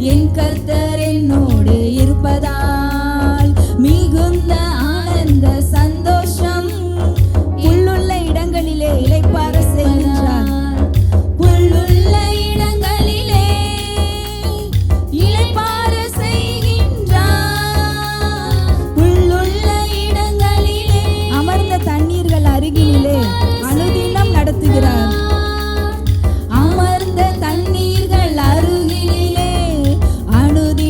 என் கர்த்தர் என்னோடு இருப்பதால் மிகுந்த ஆனந்த சந்தோஷம். புல்லுள்ள இடங்களிலே இளைப்பாற செய்கின்றார். புல்லுள்ள இடங்களிலே இளைப்பாற செய்கின்றார். புல்லுள்ள இடங்களிலே அமர்ந்த தண்ணீர்கள் அருகிலே அனுதினம் நடத்துகிறார். அமர்ந்த தண்ணீர்கள் அருகிலே அனுதினம்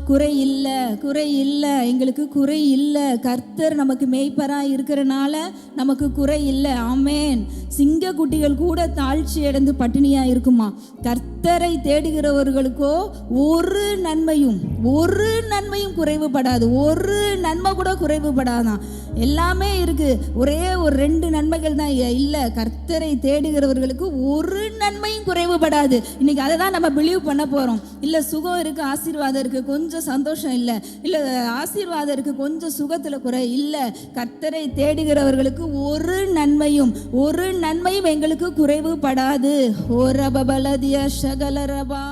குறை இல்லை, குறை இல்லை, எங்களுக்கு குறை இல்லை. கர்த்தர் நமக்கு மேய்ப்பராக இருக்கிறனால நமக்கு குறை இல்லை. ஆமேன். சிங்க குட்டிகள் கூட தாழ்ச்சி அடைந்து பட்டினியாக இருக்குமா. கர்த்தரை தேடுகிறவர்களுக்கோ ஒரு நன்மையும் குறைவுபடாது. ஒரு நன்மை கூட குறைவுபடாதான். எல்லாமே இருக்கு. ஒரே ஒரு 2 நன்மைகள் தான் இல்லை. கர்த்தரை தேடுகிறவர்களுக்கு ஒரு நன்மையும் குறைவுபடாது. இன்னைக்கு அதை தான் நம்ம பிலீவ் பண்ண போறோம். இல்லை சுகம் இருக்கு, ஆசீர்வாதம் இருக்கு, கொஞ்சம் சந்தோஷம் இல்லை, இல்லை ஆசீர்வாதம் இருக்கு, கொஞ்சம் சுகத்துல குறை இல்லை. கர்த்தரை தேடுகிறவர்களுக்கு ஒரு நன்மையும் எங்களுக்கு குறைவுபடாது. ஓரபலதிய சகலரபா.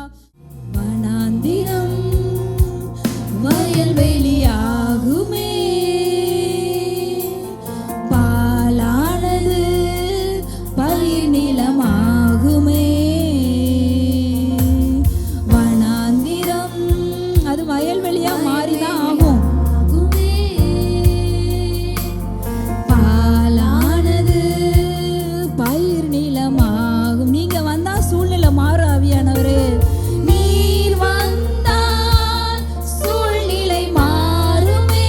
வனாந்திரம் வயல்வெளியாகுமே, பாலானது பயிர் நிலமாகுமே. வனாந்திரம் அது வயல்வெளியா மாறிதான் ஆகும். பாலானது பயிர் நிலமாகும். நீங்க வந்தா சூழ்நிலை மாறும். ஆவியானவரே நீர் வந்தால் சூழ்நிலை மாறுமே.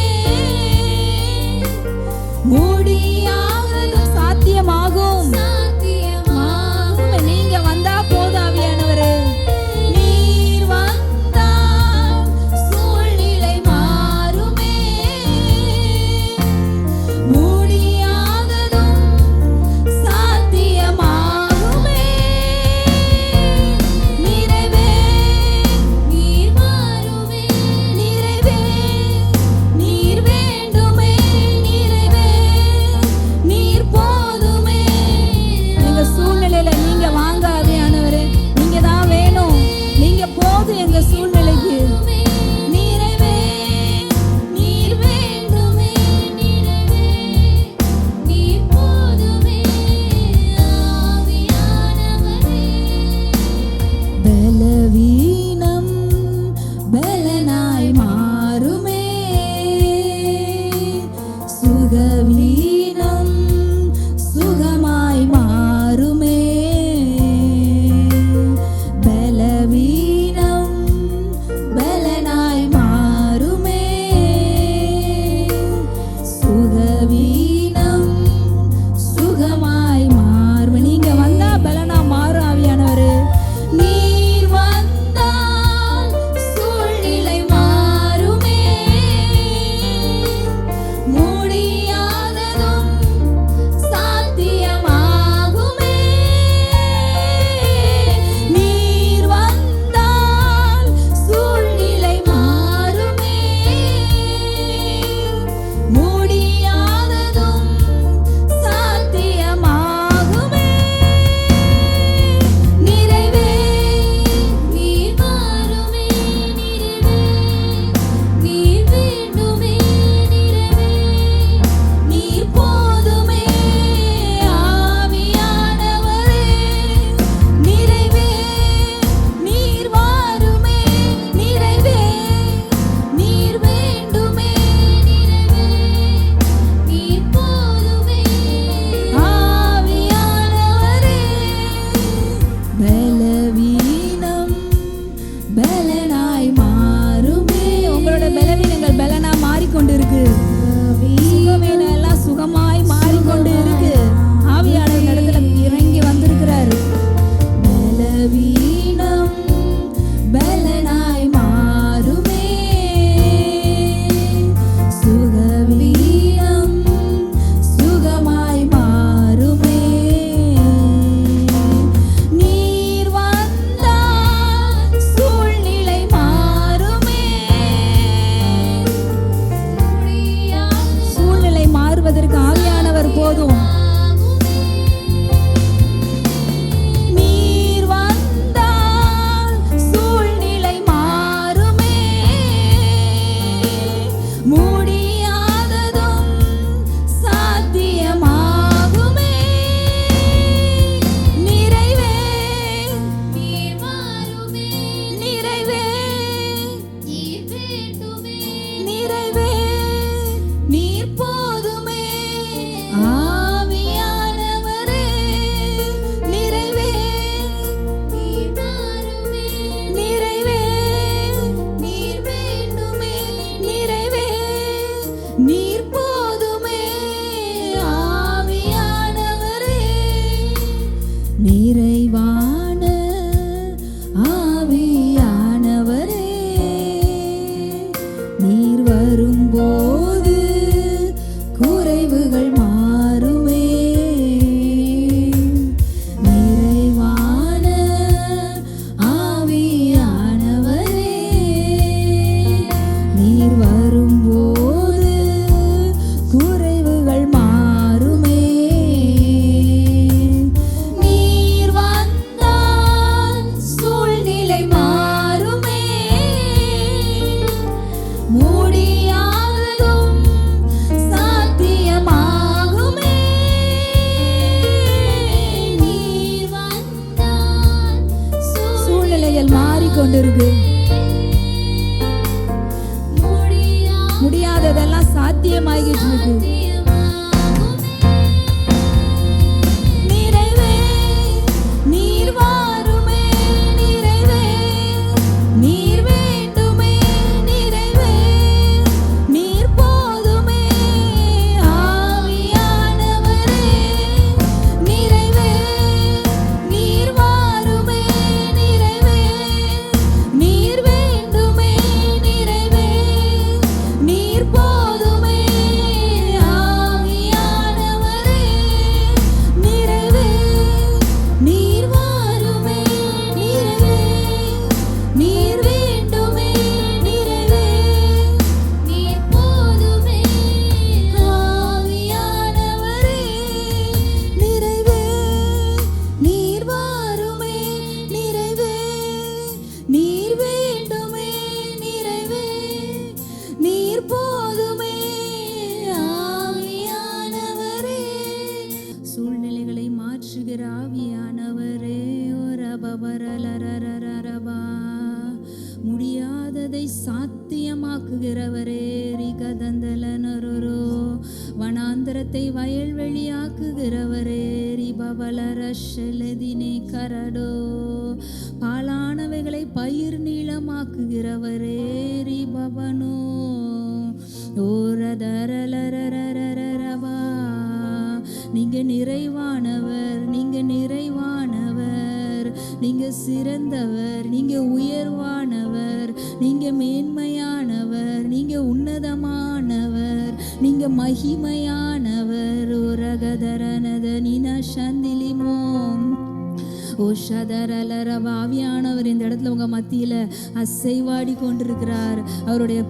சூழ்நிலைகள் மாறிக்கொண்டிருக்கு. முடியாததெல்லாம் சாத்தியமாகிட்டு இருக்கு. முடியாததை சாத்தியமாக்குகிறவரே. ரிகதந்தலனரோ வனாந்தரத்தை வயல்வெளியாக்குகிறவரே. ரிபவலரஷலதினே கரடோ பாலானவைகளை பயிர் நீளமாக்குகிறவரே. ரிபவனோ ஓரதரலரரரரவா நீங்க நிறைவானவர், நீங்க நிறைவானவர், நீங்க சிறந்தவர், நீங்க உயர்வானவர், நீங்க மேன்மையானவர், நீங்க உன்னதமானவர், நீங்க மகிமையானவர். உரகதரனத நின சந்திலிமோ ஓ ஷதரலரவா ஆவியானவர் இந்த இடத்துல உங்க மத்தியில அசைவாடி கொண்டிருக்கிறார். அவருடைய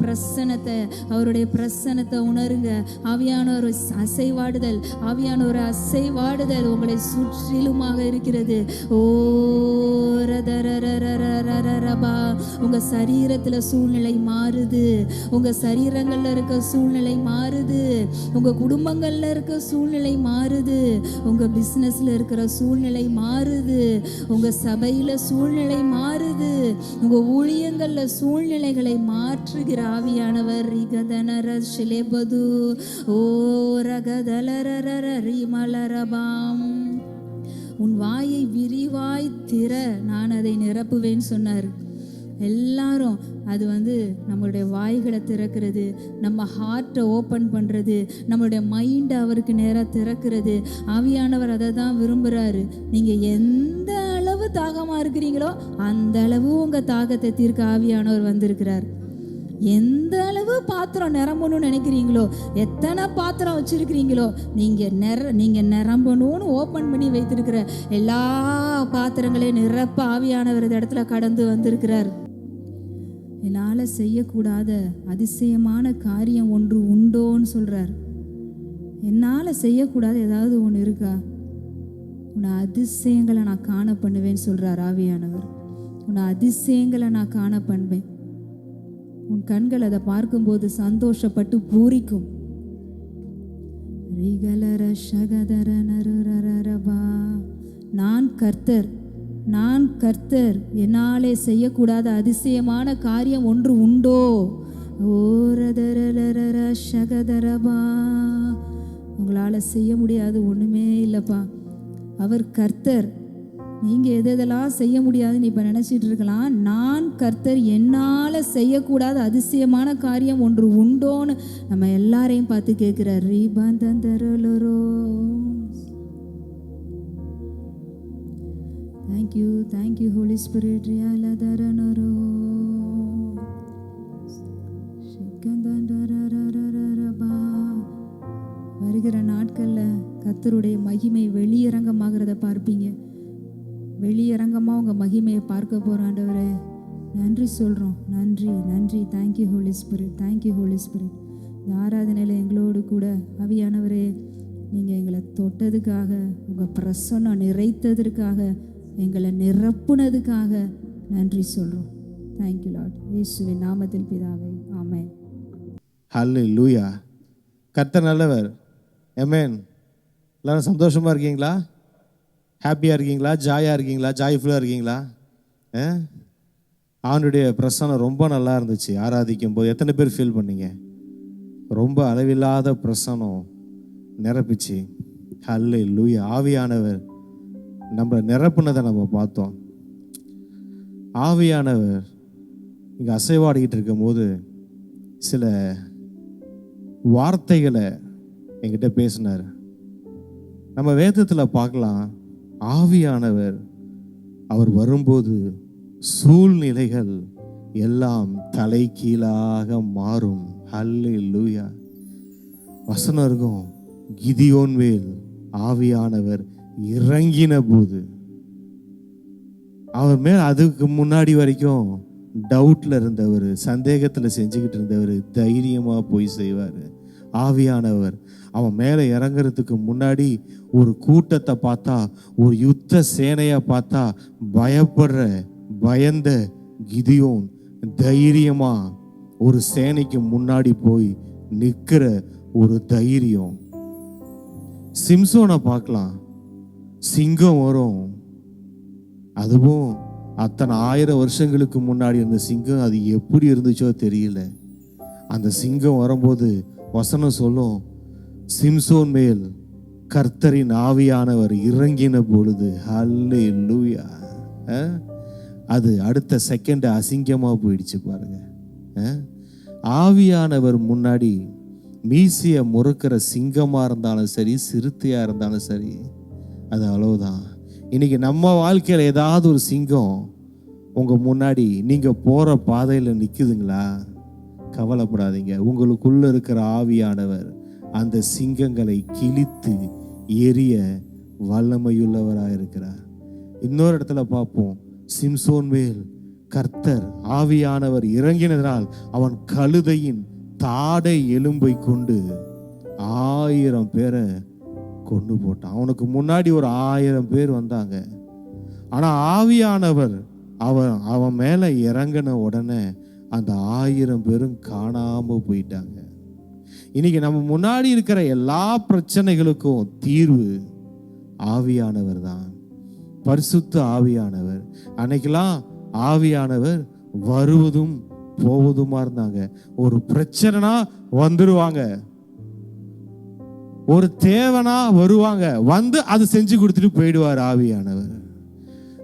பிரசன்னத்தை உணருங்க. ஆவியானவர் அசைவாடுதல், ஆவியானவர் அசைவாடுதல் உங்களை சுற்றிலுமாக இருக்கிறது. ஓ ரதரரரரரரபா உங்க சரீரத்துல சூழ்நிலை மாறுது, உங்க சரீரங்கள்ல இருக்க சூழ்நிலை மாறுது, உங்க குடும்பங்கள்ல இருக்க சூழ்நிலை மாறுது, உங்க பிசினஸ்ல இருக்கிற சூழ்நிலை மாறுது, உங்க சபையில சூழ்நிலை மாறுது, உங்க ஊழியங்கள்ல சூழ்நிலைகளை மாற்றுகிற ஆவியானவர். ரிகதனர ஷிலேபது ஓ ரகதலரரர ரிமலரபாம் உன் வாயை விரிவாய் திற நான் அதை நிரப்புவேன்னு சொன்னார். எல்லாரும் அது நம்மளுடைய வாய்களை திறக்கிறது, நம்ம ஹார்ட்டை ஓப்பன் பண்ணுறது, நம்மளுடைய மைண்டை அவருக்கு நேராக திறக்கிறது. ஆவியானவர் அதை தான் விரும்புகிறாரு. நீங்கள் எந்த அளவு தாகமாக இருக்கிறீங்களோ அந்த அளவு உங்கள் தாகத்தை தீர்க்க ஆவியானவர் வந்திருக்கிறார். எந்த அளவு பாத்திரம் நிரம்பணும்னு நினைக்கிறீங்களோ, எத்தனை பாத்திரம் வச்சிருக்கிறீங்களோ, நீங்க நிரம்பணும்னு ஓப்பன் பண்ணி வைத்திருக்கிற எல்லா பாத்திரங்களையும் நிரப்ப ஆவியானவர் இந்த இடத்துல கடந்து வந்திருக்கிறார். என்னால் செய்யக்கூடாத அதிசயமான காரியம் ஒன்று உண்டோன்னு சொல்றார். என்னால் செய்யக்கூடாத ஏதாவது ஒன்று இருக்கா? உன்னை அதிசயங்களை நான் காண பண்ணுவேன்னு சொல்றார் ஆவியானவர். உன்னை அதிசயங்களை நான் காண பண்ணுவேன். உன் கண்கள் அதை பார்க்கும்போது சந்தோஷப்பட்டு பூரிக்கும். நான் கர்த்தர், நான் கர்த்தர், என்னாலே செய்யக்கூடாத அதிசயமான காரியம் ஒன்று உண்டோ? உங்களால் செய்ய முடியாது ஒன்றுமே இல்லைப்பா. அவர் கர்த்தர். நீங்கள் எதெல்லாம் செய்ய முடியாதுன்னு இப்போ நினச்சிட்டு இருக்கலாம். நான் கர்த்தர், என்னால் செய்யக்கூடாத அதிசயமான காரியம் ஒன்று உண்டோன்னு நம்ம எல்லாரையும் பார்த்து கேட்குறார். ரீபாந்தரோ தேங்க்யூ, தேங்க்யூ ஹோலி ஸ்பிரிட். ரியாலதரனரோ வருகிற நாட்களில் கர்த்தருடைய மகிமை வெளியரங்கமாகிறத பார்ப்பீங்க. வெளியரங்கமாக உங்கள் மகிமையை பார்க்க போகிறோம். ஆண்டவரே நன்றி சொல்கிறோம். நன்றி, நன்றி. Thank you Holy Spirit, thank you Holy Spirit. இந்த ஆராதனையில் எங்களோடு கூட ஆவியானவரே நீங்கள் எங்களை தொட்டதுக்காக, உங்கள் பிரசன்னம் நிறைத்ததற்காக, எங்களை நிரப்புனதுக்காக நன்றி சொல்கிறோம். Thank you Lord. இயேசுவின் நாமத்தில் பிதாவே, ஆமென். ஹல்லேலூயா. கர்த்தர் நல்லவர். ஆமென். எல்லாரும் சந்தோஷமாக இருக்கீங்களா? ஹாப்பியாக இருக்கீங்களா? ஜாயாக இருக்கீங்களா? ஜாய்ஃபுல்லாக இருக்கீங்களா? அவனுடைய பிரசனம் ரொம்ப நல்லா இருந்துச்சு. ஆராதிக்கும் போது எத்தனை பேர் ஃபீல் பண்ணீங்க? ரொம்ப அளவில்லாத பிரசனம் நிரப்பிச்சு. ஹல்லேலூயா. ஆவியானவர் நம்ம நிரப்புனதை நம்ம பார்த்தோம். ஆவியானவர் இங்கே அசைவாடிக்கிட்டு இருக்கும்போது சில வார்த்தைகளை என்கிட்ட பேசினார். நம்ம வேதத்தில் பார்க்கலாம், ஆவியானவர் அவர் வரும்போது சூழ்நிலைகள் எல்லாம் தலை கீழாக மாறும். ஹல்லேலூயா. வசனம் இருக்கும், கிதியோன் மேல் ஆவியானவர் இறங்கின போது, அவர் மேல் அதுக்கு முன்னாடி வரைக்கும் டவுட்ல இருந்தவர், சந்தேகத்தில் செஞ்சுக்கிட்டு இருந்தவர் தைரியமா போய் செய்வார். ஆவியானவர் அவன் மேலே இறங்குறதுக்கு முன்னாடி ஒரு கூட்டத்தை பார்த்தா, ஒரு யுத்த சேனையை பார்த்தா பயந்த கிதியோன் தைரியமா ஒரு சேனைக்கு முன்னாடி போய் நிற்கிற ஒரு தைரியம். சிம்சோனை பார்க்கலாம், சிங்கம் வரும், அதுவும் அத்தனை 1000 வருஷங்களுக்கு முன்னாடி இருந்த சிங்கம் அது எப்படி இருந்துச்சோ தெரியல. அந்த சிங்கம் வரும்போது வசனம் சொல்லும், சிம்சோன் மேல் கர்த்தரின் ஆவியானவர் இறங்கின பொழுது ஹல்லேலூயா. அது அடுத்த செகண்ட் அசிங்கமா போயிடுச்சு பாருங்க. ஆவியானவர் முன்னாடி மீசிய முறுக்கிற சிங்கமா இருந்தாலும் சரி, சிறுத்தையா இருந்தாலும் சரி, அது அவ்வளவுதான். இன்னைக்கு நம்ம வாழ்க்கையில் ஏதாவது ஒரு சிங்கம் உங்க முன்னாடி நீங்க போற பாதையில நிக்குதுங்களா? கவலைப்படாதீங்க. உங்களுக்குள்ள இருக்கிற ஆவியானவர் அந்த சிங்கங்களை கிழித்து எரிய வல்லமையுள்ளவராக இருக்கிறார். இன்னொரு இடத்துல பார்ப்போம், சிம்சோன் மேல் கர்த்தர் ஆவியானவர் இறங்கினதால் அவன் கழுதையின் தாடை எலும்பை கொண்டு 1000 பேரை கொண்டு போட்டான். அவனுக்கு முன்னாடி ஒரு 1000 பேர் வந்தாங்க. ஆனா ஆவியானவர் அவன் மேல இறங்கின உடனே அந்த 1000 பேரும் காணாம போயிட்டாங்க. இன்னைக்கு நம்ம முன்னாடி இருக்கிற எல்லா பிரச்சனைகளுக்கும் தீர்வு ஆவியானவர் தான், பரிசுத்த ஆவியானவர். அன்னைக்கெல்லாம் ஆவியானவர் வருவதும் போவதுமா இருந்தாங்க. ஒரு பிரச்சனைனா வந்துருவாங்க, ஒரு தேவனா வருவாங்க, வந்து அது செஞ்சு கொடுத்துட்டு போயிடுவார் ஆவியானவர்.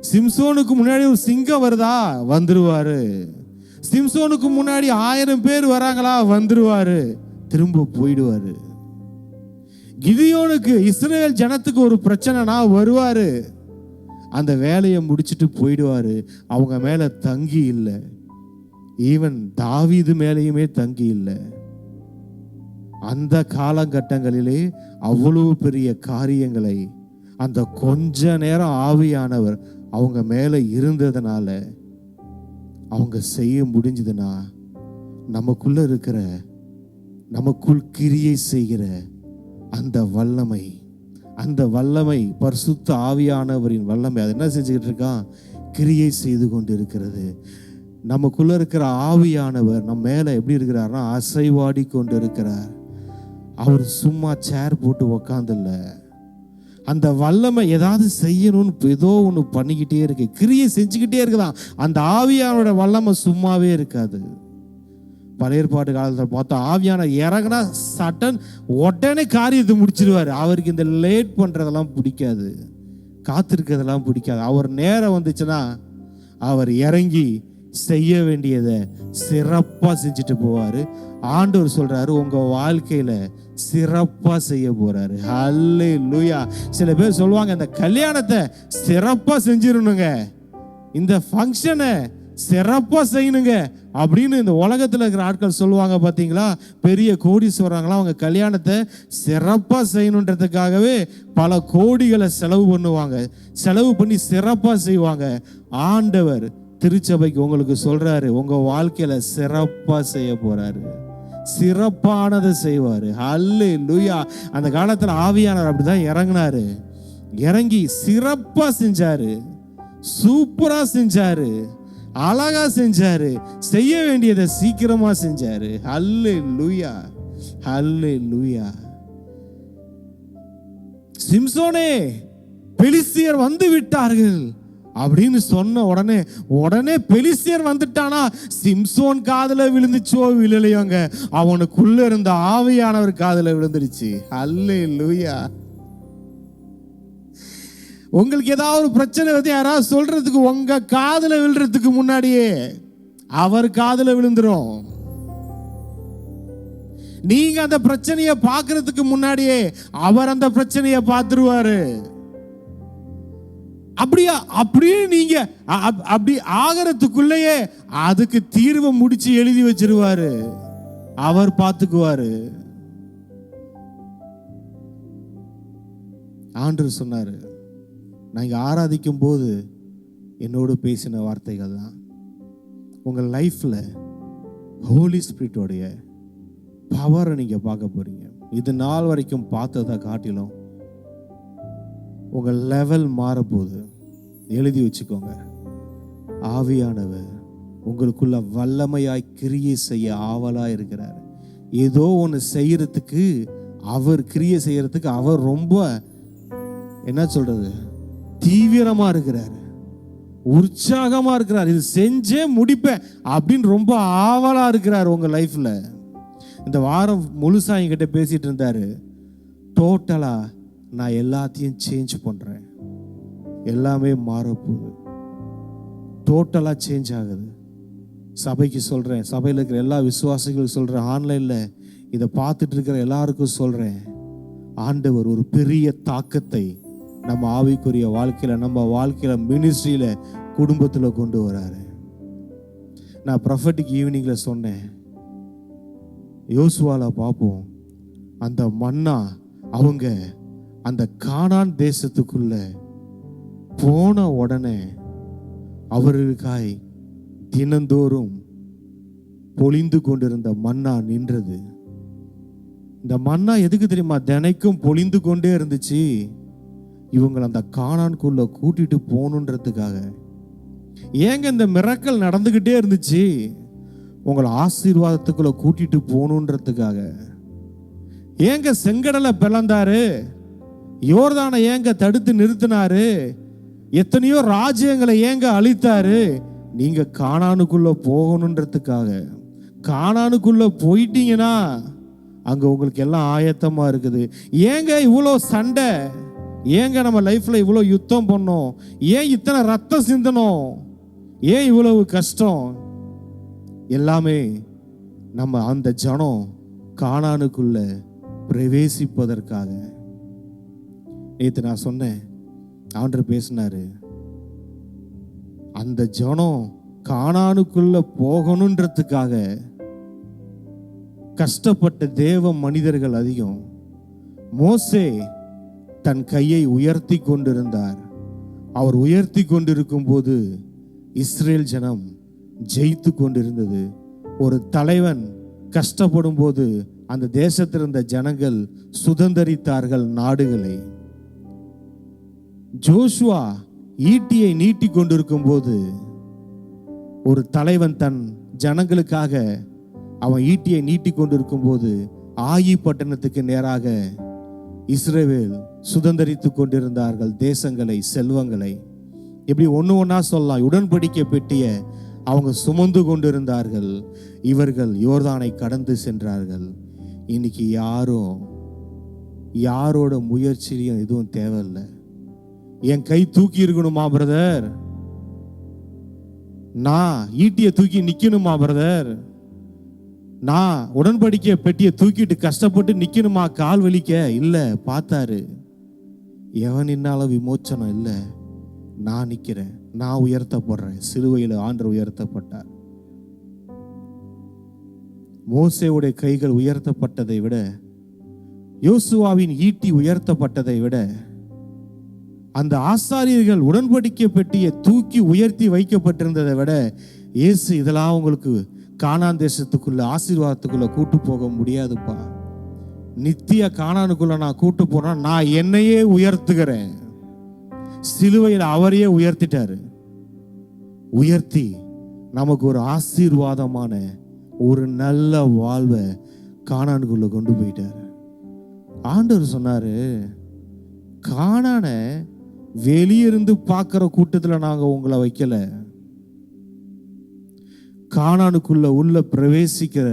சிம்சோனுக்கு முன்னாடி ஒரு சிங்கம் வருதா, வந்துருவாரு. சிம்சோனுக்கு முன்னாடி 1000 பேர் வராங்களா, வந்துருவாரு, திரும்ப போயிடுவாரு. கிதியோனுக்கு இஸ்ரவேல் ஜனத்துக்கு ஒரு பிரச்சனைனா வருவாரு, அந்த வேலையை முடிச்சுட்டு போயிடுவாரு. அவங்க மேல தங்கி இல்லை, ஈவன் தாவீது மேலேயுமே தங்கி இல்லை. அந்த காலகட்டங்களிலே அவ்வளவு பெரிய காரியங்களை அந்த கொஞ்ச நேரம் ஆவியானவர் அவங்க மேல இருந்ததுனால அவங்க செய்ய முடிஞ்சதுன்னா, நமக்குள்ள இருக்கிற, நமக்குள் கிரியை செய்கிற அந்த வல்லமை பரிசுத்த ஆவியானவரின் வல்லமை அது என்ன செஞ்சுக்கிட்டு இருக்கான்? கிரியை செய்து கொண்டு இருக்கிறது. நமக்குள்ள இருக்கிற ஆவியானவர் நம்ம மேல எப்படி இருக்கிறார்னா அசைவாடி கொண்டு இருக்கிறார். அவர் சும்மா சேர் போட்டு உக்காந்துல்ல, அந்த வல்லமை ஏதாவது செய்யணும்னு ஏதோ ஒன்று பண்ணிக்கிட்டே இருக்கு, கிரியை செஞ்சுக்கிட்டே இருக்குதான். அந்த ஆவியானோட வல்லமை சும்மாவே இருக்காது. பழைய ஏற்பாட்டு காலத்தில் பார்த்தா ஆவியான இறங்கினா சட்டன் உடனே காரியத்தை முடிச்சிருவாரு. அவருக்கு இந்த லேட் பண்றதெல்லாம் பிடிக்காது, காத்திருக்கிறதெல்லாம் பிடிக்காது. அவர் நேரம் வந்துச்சுன்னா அவர் இறங்கி செய்ய வேண்டியதை சிறப்பா செஞ்சுட்டு போவாரு. ஆண்டவர் சொல்றாரு, உங்க வாழ்க்கையில சிறப்பா செய்ய போறாரு. ஹல்லேலூயா. சில பேர் சொல்லுவாங்க, இந்த கல்யாணத்தை சிறப்பா செஞ்சிடணுங்க, இந்த ஃபங்க்ஷனை சிறப்பா செய்யணுங்க அப்படின்னு இந்த உலகத்துல இருக்கிற ஆட்கள் சொல்லுவாங்க. பாத்தீங்களா, பெரிய கோடீஸ்வரங்களா அவங்க கல்யாணத்தை சிறப்பா செய்யணுன்றதுக்காகவே பல கோடிகளை செலவு பண்ணுவாங்க, செலவு பண்ணி சிறப்பா செய்வாங்க. ஆண்டவர் திருச்சபைக்கு உங்களுக்கு சொல்றாரு, உங்க வாழ்க்கையில சிறப்பா செய்ய போறாரு, சிறப்பானதை செய்வாரு. ஹல்லேலூயா. அந்த காலத்துல ஆவியானவர் அப்படிதான் இறங்கினாரு, இறங்கி சிறப்பா செஞ்சாரு, சூப்பரா செஞ்சாரு, அழகா செஞ்சாரு, செய்ய வேண்டியதை சீக்கிரமா செஞ்சாரு. ஹல்லேலூயா, ஹல்லேலூயா. சிம்சோனே, பெலிஸ்தியர் வந்து விட்டார்கள், அப்படின்னு சொன்ன உடனே பெலிஸ்தியர் வந்துட்டானா. சிம்சோன் காதுல விழுந்துச்சோ விழலையோங்க, அவனுக்குள்ள இருந்த ஆவியானவர் காதுல விழுந்துருச்சு. அல்லேலூயா. உங்களுக்கு ஏதாவது ஒரு பிரச்சனை வந்து யாராவது சொல்றதுக்கு உங்க காதுல விழுறதுக்கு முன்னாடியே அவர் காதுல விழுந்துரும். நீங்க அந்த பிரச்சனையை பார்க்கறதுக்கு முன்னாடியே அவர் அந்த பிரச்சனையை பார்த்துருவாரு. அப்படியே நீங்க அப்படி ஆகிறதுக்குள்ளேயே அதுக்கு தீர்வை முடிச்சு எழுதி வச்சிருவாரு, அவர் பார்த்துக்குவாரு. ஆண்டவர் சொன்னாரு, நான் இங்க ஆராதிக்கும் போது என்னோடு பேசின வார்த்தைகள் தான் உங்க லைஃப்ல ஹோலி ஸ்பிரிட்டோடைய பவரை நீங்க பார்க்க போறீங்க. இது நாள் வரைக்கும் பார்த்ததை காட்டிலும் உங்க லெவல் மாறப்போகுது. எழுதி வச்சுக்கோங்க. ஆவியானவர் உங்களுக்குள்ள வல்லமையாய் கிரியை செய்ய ஆவலா இருக்கிறார். ஏதோ ஒன்று செய்யறதுக்கு அவர் கிரியை செய்யறதுக்கு அவர் ரொம்ப என்ன சொல்றது தீவிரமா இருக்கிறார், உற்சாகமா இருக்கிறார். இது செஞ்சே முடிப்பேன் அப்படின்னு ரொம்ப ஆவலா இருக்கிறார் உங்க லைஃப்ல. இந்த வாரம் முழுசா என்கிட்ட பேசிட்டு இருந்தாரு, டோட்டலா நான் எல்லாத்தையும் சேஞ்ச் பண்றேன், எல்லாமே மாறப்போகுது, டோட்டலா சேஞ்ச் ஆகுது. சபைக்கு சொல்றேன், சபையில் இருக்கிற எல்லா விசுவாசிகளுக்கும் சொல்றேன், ஆன்லைன்ல இதை பார்த்துட்டு இருக்கிற எல்லாருக்கும் சொல்றேன், ஆண்டவர் ஒரு பெரிய தாக்கத்தை நம்ம ஆவிக்குரிய வாழ்க்கையில, நம்ம வாழ்க்கையில, மினிஸ்ட்ரியில, குடும்பத்துல கொண்டு வராரு. நான் ப்ரொஃபட்டிக் ஈவினிங்ல சொன்னேன், யோசுவால பார்ப்போம், அந்த மன்னா அவங்க அந்த கானான் தேசத்துக்குள்ள போன உடனே அவர்களுக்காய் தினந்தோறும் பொழிந்து கொண்டிருந்த மன்னா நின்றது. இந்த மன்னா எதுக்கு தெரியுமா? தினைக்கும் பொழிந்து கொண்டே இருந்துச்சு. இவங்களை அந்த கானான்குள்ள கூட்டிட்டு போகணுன்றதுக்காக. ஏங்க இந்த மிரக்கல் நடந்துகிட்டே இருந்துச்சு? உங்களை ஆசீர்வாதத்துக்குள்ள கூட்டிட்டு போகணுன்றதுக்காக. ஏங்க செங்கடலை பிளந்தாரு? யோர்தானை ஏங்க தடுத்து நிறுத்தினாரு? எத்தனையோ ராஜ்யங்களை ஏங்க அழித்தாரு? நீங்க கானானுக்குள்ள போகணுன்றதுக்காக. கானானுக்குள்ள போயிட்டீங்கன்னா அங்க உங்களுக்கு எல்லாம் ஆயத்தமா இருக்குது. ஏங்க இவ்வளோ சண்டை? ஏங்க நம்ம லைஃப்ல இவ்வளோ யுத்தம் பண்ணோம்? ஏன் இத்தனை ரத்தம் சிந்தணும்? ஏன் இவ்வளவு கஷ்டம்? எல்லாமே நம்ம அந்த ஜனம் கானானுக்குள்ள பிரவேசிப்பதற்காக. நேற்று நான் சொன்னேன், ஆண்டவர் பேசினாரு, அந்த ஜனம் கானானுக்குள்ள போகணுன்றதுக்காக கஷ்டப்பட்ட தேவ மனிதர்கள் அதிகம். மோசே தன் கையை உயர்த்தி கொண்டிருந்தார். அவர் உயர்த்தி கொண்டிருக்கும் போது இஸ்ரேல் ஜனம் ஜெயித்து கொண்டிருந்தது. ஒரு தலைவன் கஷ்டப்படும் போது அந்த தேசத்தில் இருந்த ஜனங்கள் சுதந்தரித்தார்கள் நாடுகளை. ஜோஷுவா ஈட்டியை நீட்டி கொண்டிருக்கும் போது ஒரு தலைவன் தன் ஜனங்களுக்காக அவன் ஈட்டியை நீட்டி கொண்டிருக்கும் போது ஆயி பட்டணத்துக்கு நேராக இஸ்ரவேல் சுதந்தரித்து கொண்டிருந்தார்கள் தேசங்களை, செல்வங்களை. இப்படி ஒன்று ஒன்றா சொல்லலாம். உடன்படிக்கை பெட்டிய அவங்க சுமந்து கொண்டிருந்தார்கள். இவர்கள் யோர்தானை கடந்து சென்றார்கள். இன்னைக்கு யாரோட முயற்சியிலையும் எதுவும் தேவையில்லை. என் கை தூக்கி இருக்கணுமா பிரதர்? நான் ஈட்டியை தூக்கி நிக்கணுமா பிரதர்? நான் உடன்படிக்கை பெட்டியை தூக்கிட்டு கஷ்டப்பட்டு நிக்கணுமா கால் வலிக்க? இல்ல. பார்த்தாரு, எவன் நின்னாலும் விமோச்சனம் இல்லை, நான் நிக்கிறேன், நான் உயர்த்தப்படுறேன். சிலுவையில் ஆண்டவர் உயர்த்தப்பட்டார். மோசேவுடைய கைகள் உயர்த்தப்பட்டதை விட, யோசுவாவின் ஈட்டி உயர்த்தப்பட்டதை விட, அந்த ஆசாரியர்கள் உடன்படிக்கை பெட்டியை தூக்கி உயர்த்தி வைக்கப்பட்டிருந்ததை விட, இயேசு இதெல்லாம் உங்களுக்கு கானான் தேசத்துக்குள்ள ஆசீர்வாதத்துக்குள்ள கூட்டு போக முடியாதுப்பா, நித்திய கானானுக்குள்ள நான் கூட்டு போனா நான் என்னையே உயர்த்துகிறேன். சிலுவையில் அவரையே உயர்த்திட்டாரு. உயர்த்தி நமக்கு ஒரு ஆசீர்வாதமான ஒரு நல்ல வாழ்வை கானானுக்குள்ள கொண்டு போயிட்டாரு. ஆண்டவர் சொன்னாரு, கானானை வெளியிருந்து பார்க்குற கூட்டத்தில் நாங்கள் உங்களை வைக்கல. கானானுக்குள்ள உள்ள பிரவேசிக்கிற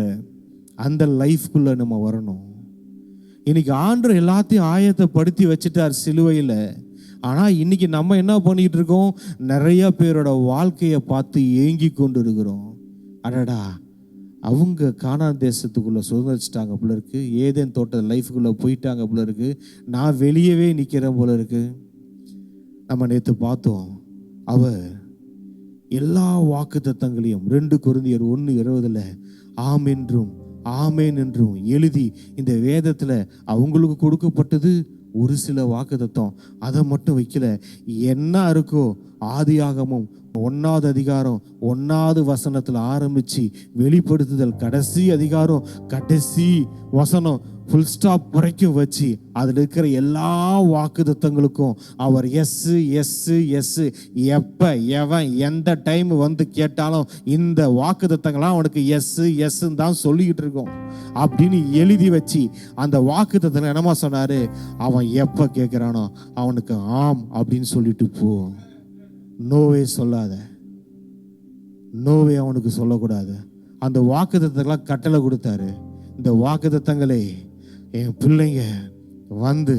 அந்த லைஃப்குள்ள நம்ம வரணும். இன்னைக்கு ஆண்டவர் எல்லாத்தையும் ஆயத்தப்படுத்தி வச்சுட்டார் சிலுவையில். ஆனால் இன்னைக்கு நம்ம என்ன பண்ணிட்டு இருக்கோம்? நிறைய பேரோட வாழ்க்கையை பார்த்து ஏங்கி கொண்டு இருக்கிறோம். அடடா, அவங்க கானான் தேசத்துக்குள்ள சுதந்திரிச்சிட்டாங்க போல இருக்கு, ஏதேன் தோட்ட லைஃபுக்குள்ள போயிட்டாங்க போல இருக்கு, நான் வெளியவே நிற்கிறேன் போல இருக்கு. நம்ம நேற்று பார்த்தோம், அவர் எல்லா வாக்குத்தத்தங்களையும் 2 கொரிந்தியர் 1:20 ஆம் என்றும் ஆமேன் என்றும் எழுதி இந்த வேதத்தில் அவங்களுக்கு கொடுக்கப்பட்டது ஒரு சில வாக்குத்தத்தம். அதை மட்டும் வைக்கல, என்ன இருக்கோ ஆதியாகமும் 1ஆவது அதிகாரம் 1ஆவது வசனத்தில் ஆரம்பித்து வெளிப்படுத்துதல் கடைசி அதிகாரம் கடைசி வசனம் ஃபுல் ஸ்டாப் வரைக்கும் வச்சு அதில் இருக்கிற எல்லா வாக்குத்தத்தங்களுக்கும் அவர் எஸ்ஸு எஸ்ஸு எஸ்ஸு, எப்போ எவன் எந்த டைம் வந்து கேட்டாலும் இந்த வாக்குத்தத்தங்கள்லாம் அவனுக்கு எஸ்ஸு எஸ்ன்னு தான் சொல்லிக்கிட்டு இருக்கோம் அப்படின்னு எழுதி வச்சு அந்த வாக்குத்தத்தங்களை என்னமா சொன்னார்? அவன் எப்போ கேட்குறானோ அவனுக்கு ஆம் அப்படின்னு சொல்லிட்டு போ. நோவே சொல்லாத, நோவே அவனுக்கு சொல்லக்கூடாது. அந்த வாக்குத்தத்தங்களாம் கட்டளை கொடுத்தாரு. இந்த வாக்குத்தத்தங்களே என் பிள்ளைங்க வந்து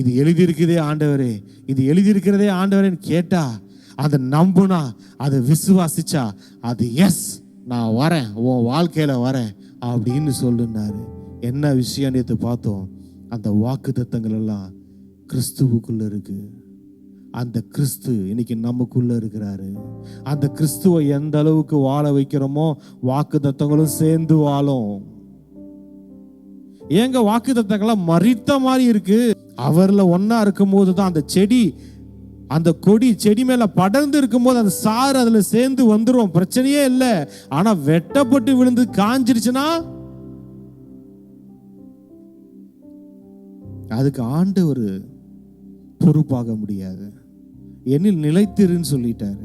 இது எழுதியிருக்குதே ஆண்டவரே, இது எழுதியிருக்கிறதே ஆண்டவரேன்னு கேட்டா, அதை நம்புனா, அதை விசுவாசிச்சா, அது எஸ் நான் வரேன், உன் வாழ்க்கையில் வரேன் அப்படின்னு சொல்லுனாரு. என்ன விஷயம் நேற்று பார்த்தோம்? அந்த வாக்குத்தத்தங்கள் எல்லாம் கிறிஸ்துவுக்குள்ள இருக்கு. அந்த கிறிஸ்து இன்னைக்கு நமக்குள்ள இருக்கிறாரு. அந்த கிறிஸ்துவை எந்த அளவுக்கு வாழ வைக்கிறோமோ வாக்குத்தத்தங்களும் சேர்ந்து வாழும். ஏங்க வாக்குத்தத்தங்கள்லாம் மறித்த மாதிரி இருக்கு. அவர்ல ஒன்னா இருக்கும் போது தான் அந்த செடி, அந்த கொடி செடி மேல படர்ந்து இருக்கும் போது அந்த சாறு அதுல சேர்ந்து வந்துரும், பிரச்சனையே இல்லை. ஆனா வெட்டப்பட்டு விழுந்து காஞ்சிருச்சுன்னா அதுக்கு ஆண்டவர் பொறுப்பாக முடியாது. என்னில் நிலைத்திருன்னு சொல்லிட்டாரு.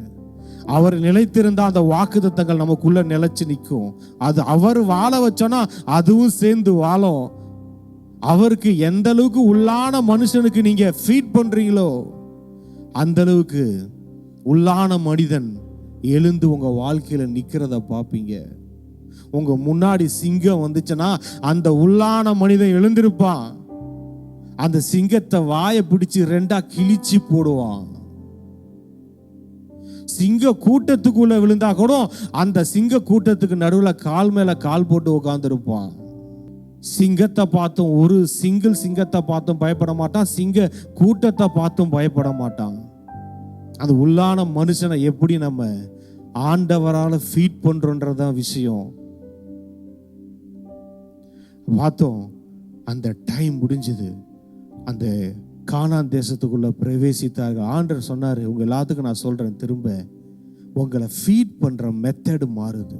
அவர் நிலைத்திருந்தா அந்த வாக்குத்தத்தங்கள் நமக்குள்ள நிலைச்சு நிற்கும். அது அவர் வாழ வச்சோன்னா அதுவும் சேர்ந்து வாழும். அவருக்கு எந்த அளவுக்கு உள்ளான மனுஷனுக்கு நீங்க ஃபீட் பண்றீங்களோ அந்த அளவுக்கு உள்ளான மனிதன் எழுந்து உங்க வாழ்க்கையில நிக்கிறத பார்ப்பீங்க. உங்க முன்னாடி சிங்கம் வந்துச்சுன்னா அந்த உள்ளான மனிதன் எழுந்திருப்பான். அந்த சிங்கத்தை வாயை பிடிச்சு 2ஆ கிழிச்சு போடுவான். சிங்க கூட்டத்துக்குள்ள விழுந்தா கூட அந்த சிங்க கூட்டத்துக்கு நடுவில் கால் மேல கால் போட்டு உட்கார்ந்துருப்பான். சிங்கத்தை பார்த்தும், ஒரு சிங்கிள் சிங்கத்தை பார்த்தும் பயப்பட மாட்டான், சிங்க கூட்டத்தை பார்த்தும் பயப்பட மாட்டான். அந்த உள்ளான மனுஷனை எப்படி நம்ம ஆண்டவரால் ஃபீட் பண்றோன்றதான் விஷயம். பார்த்தோம், அந்த டைம் முடிஞ்சது. அந்த கானான் தேசத்துக்குள்ள பிரவேசித்தார்கள். ஆண்டவர் சொன்னாரு, உங்க எல்லாத்துக்கும் நான் சொல்றேன் திரும்ப, உங்களை ஃபீட் பண்ற மெத்தடு மாறுது,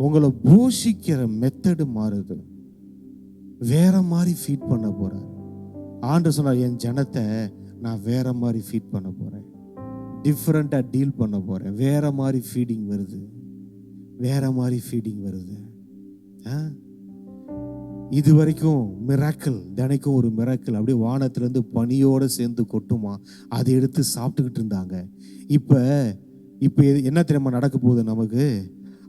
உங்களை போஷிக்கிற மெத்தடு மாறுது, வேற மாதிரி ஃபீட் பண்ண போறேன். ஆண்டவர் சொன்னார், என் ஜனத்தை நான் வேற மாதிரி ஃபீட் பண்ண போறேன், டிஃப்ரெண்டா டீல் பண்ண போறேன். வேற மாதிரி ஃபீடிங் வருது, வேற மாதிரி ஃபீடிங் வருது. இது வரைக்கும் மிராக்கிள், தினைக்கும் ஒரு மிராக்கிள் அப்படியே வானத்திலேருந்து பனியோடு சேர்ந்து கொட்டுமா, அதை எடுத்து சாப்பிட்டுக்கிட்டு இருந்தாங்க. இப்போ என்ன தெரியுமா நடக்க போகுது நமக்கு?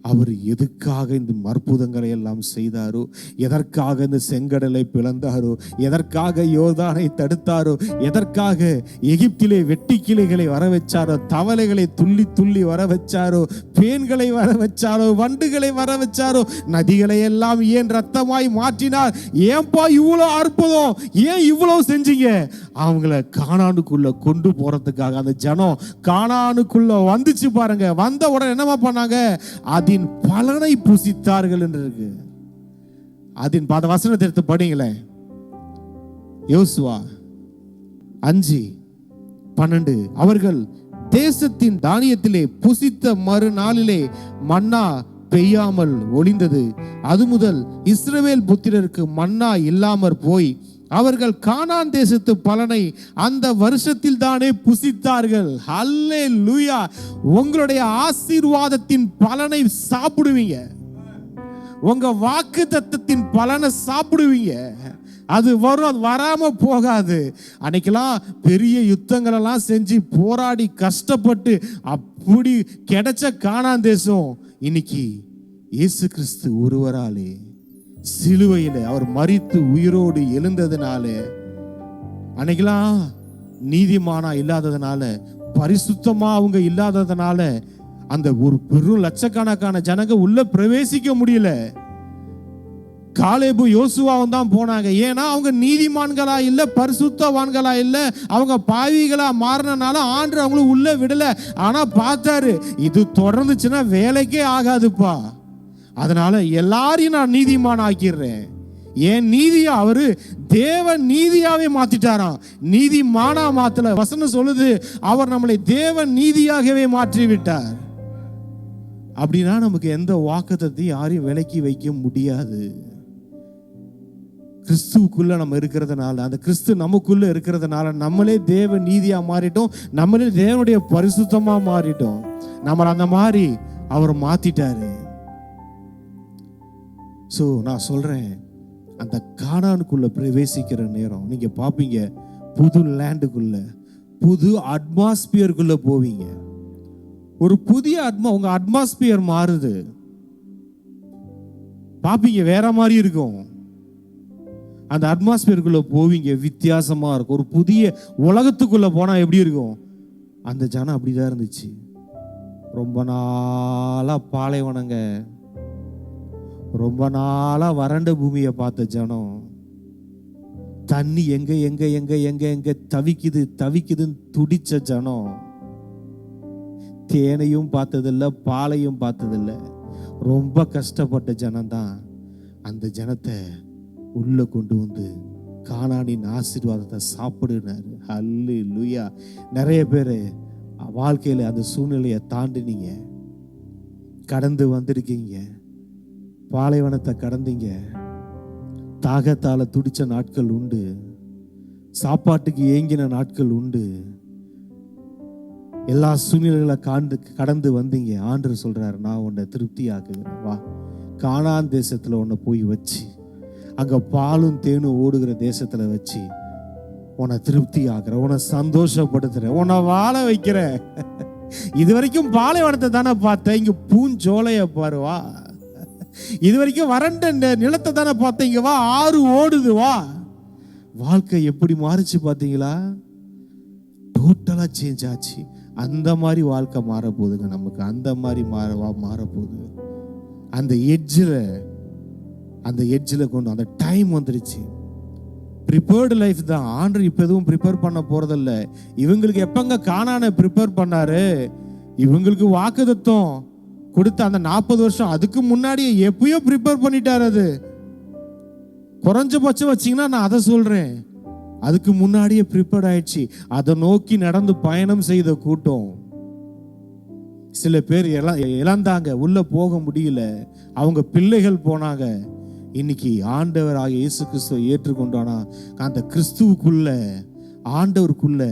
அவர் எதுக்காக இந்த அற்புதங்களை எல்லாம் செய்தாரோ, எதற்காக இந்த செங்கடலை பிளந்தாரோ, எதற்காக யோர்தானை தடுத்தாரோ, எதற்காக எகிப்திலே வெட்டி கிளைகளை வர வச்சாரோ, தவளைகளை துள்ளி துள்ளி வர வச்சாரோ, பேன்களை வர வச்சாரோ, வண்டுகளை வர வச்சாரோ, நதிகளை எல்லாம் ஏன் ரத்தமாய் மாற்றினார்? ஏன்பா இவ்வளோ அற்புதம், ஏன் இவ்வளோ செஞ்சீங்க? அவங்கள கானானுக்குள்ள கொண்டு போறதுக்காக. அந்த ஜனம் கானானுக்குள்ள வந்துச்சு பாருங்க. வந்த உடனே என்னமா பண்ணாங்க? அதன் பலனை புசித்தார்கள் என்று இருக்கு. அதன் வசனத்தை எடுத்து படிங்களேன். யோசுவா 5:12 அவர்கள் தேசத்தின் தானியத்திலே புசித்த மறுநாளிலே மன்னா பெய்யாமல் ஒளிந்தது. அது முதல் இஸ்ரவேல் புத்திரருக்கு மன்னா இல்லாமற் போய் அவர்கள் கானான் தேசத்து பலனை அந்த வருஷத்தில் தானே புசித்தார்கள். ஹல்லேலூயா! உங்களுடைய ஆசீர்வாதத்தின் பலனை சாப்பிடுவீங்க, உங்க வாக்குத்தத்தத்தின் பலனை சாப்பிடுவீங்க. அது வரும், அது வராம போகாது. அன்னைக்கெல்லாம் பெரிய யுத்தங்களெல்லாம் செஞ்சு போராடி கஷ்டப்பட்டு அப்படி கிடைச்ச கானான் தேசம் இன்னைக்கு இயேசு கிறிஸ்து ஒருவராலே சிலுவையில் அவர் மரித்து உயிரோடு எழுந்ததுனால, அன்னைக்கெல்லாம் நீதிமானா இல்லாததுனால, பரிசுத்தமா அவங்க இல்லாததுனால அந்த ஒரு பெரும் லட்சக்கணக்கான ஜனங்க உள்ள பிரவேசிக்க முடியல. காலேபு யோசுவாவும் தான் போனாங்க. ஏன்னா அவங்க நீதிமான்களா இல்ல, பரிசுத்தவான்களா இல்ல, அவங்க பாவிகளா மாறினால ஆண்டு அவங்களும் உள்ள விடல. ஆனா பார்த்தாரு, இது தொடர்ந்துச்சுன்னா வேலைக்கே ஆகாதுப்பா, அதனால எல்லாரையும் நான் நீதிமான் ஆக்கிடுறேன். ஏன் நீதியா அவரு தேவ நீதியாவே மாத்திட்டாராம், நீதிமானா மாத்தல. வசனம் சொல்லுது, அவர் நம்மளை தேவ நீதியாகவே மாற்றி விட்டார். அப்படின்னா நமக்கு எந்த வாக்குத்தத்தையும் யாரையும் விலக்கி வைக்க முடியாது. கிறிஸ்துவுக்குள்ள நம்ம இருக்கிறதுனால, அந்த கிறிஸ்து நமக்குள்ள இருக்கிறதுனால நம்மளே தேவ நீதியா மாறிட்டோம், நம்மளே தேவனுடைய பரிசுத்தமா மாறிட்டோம். நம்மள அந்த மாதிரி அவர் மாத்திட்டாரு. சோ நான் சொல்றேன், அந்த கானானுக்குள்ள பிரவேசிக்கிற நேரம் நீங்க பாப்பீங்க, புது லேண்டுக்குள்ள, புது அட்மாஸ்பியருக்குள்ள போவீங்க. ஒரு புதிய உங்க அட்மாஸ்பியர் மாறுது, பாப்பீங்க, வேற மாதிரி இருக்கும். அந்த அட்மாஸ்பியருக்குள்ள போவீங்க, வித்தியாசமா இருக்கும். ஒரு புதிய உலகத்துக்குள்ள போனா எப்படி இருக்கும்? அந்த ஜனம் அப்படிதான் இருந்துச்சு. ரொம்ப நாளா பாலைவனங்க, ரொம்ப நாளா வறண்ட பூமியை பார்த்த ஜனம், தண்ணி எங்க எங்க எங்க எங்க எங்க தவிக்குது தவிக்குதுன்னு துடிச்ச ஜனம், தேனையும் பார்த்ததில்லை பாலையும் பார்த்ததில்லை, ரொம்ப கஷ்டப்பட்ட ஜனம்தான். அந்த ஜனத்தை உள்ள கொண்டு வந்து கானானின் ஆசீர்வாதத்தை சாப்பிடுனாரு. ஹல்லேலூயா. நிறைய பேர் வாழ்க்கையில அந்த சூழ்நிலையை தாண்டினீங்க, கடந்து வந்திருக்கீங்க, பாலைவனத்தை கடந்தீங்க, தாகத்தால துடிச்ச நாட்கள் உண்டு, சாப்பாட்டுக்கு ஏங்கின நாட்கள் உண்டு, எல்லா சூழ்நிலைகளை கடந்து வந்தீங்க. ஆண்டவர் சொல்றாரு, நான் உன்னை திருப்தி ஆக்குகிறேன், வா, கானான் தேசத்துல உன்னை போய் வச்சு, அங்க பாலும் தேனும் ஓடுகிற தேசத்துல வச்சு உன்னை திருப்தி ஆக்குறேன், உன்னை சந்தோஷப்படுத்துறேன், உன்னை வாழ வைக்கிறேன். இது வரைக்கும் பாலைவனத்தை தானே பார்த்தேன், இங்க பூஞ்சோலைய பாருவா. இது வரைக்கும் வறண்ட நிலத்தை தானே பார்த்தேன், இங்க வா, ஆறு ஓடுது, வா. வாழ்க்கை எப்படி மாறிச்சு பார்த்தீங்களா? டோட்டலா சேஞ்ச் ஆச்சு. அந்த மாதிரி வாழ்க்கை மாற போகுதுங்க நமக்கு, அந்த மாதிரி மாற போகுது. அந்த எட்ஜில் கொண்டு அந்த டைம் வந்துருச்சு. ப்ரிப்பேர்டு லைஃப் தான். ஆண்டவர் இப்போ எதுவும் ப்ரிப்பேர் பண்ண போறதில்ல. இவங்களுக்கு எப்பங்க கானானை ப்ரிப்பேர் பண்ணாரு? இவங்களுக்கு வாக்குத்தத்தம் கொடுத்த அந்த 40 வருஷம் அதுக்கு முன்னாடியே எப்பயோ ப்ரிப்பேர் பண்ணிட்டாரு. அது குறைஞ்சபட்சம் வச்சிங்கன்னா நான் அதை சொல்றேன், அதுக்கு முன்னாடியே ப்ரிப்பேர்ட் ஆயிடுச்சு. அதை நோக்கி நடந்து பயணம் செய்த கூட்டம். சில பேர் இழந்தாங்க, உள்ள போக முடியல, அவங்க பிள்ளைகள் போனாங்க. இன்னைக்கு ஆண்டவராக இயேசு கிறிஸ்துவை ஏற்றுக்கொண்டானா, அந்த கிறிஸ்துவுக்குள்ள, ஆண்டவருக்குள்ள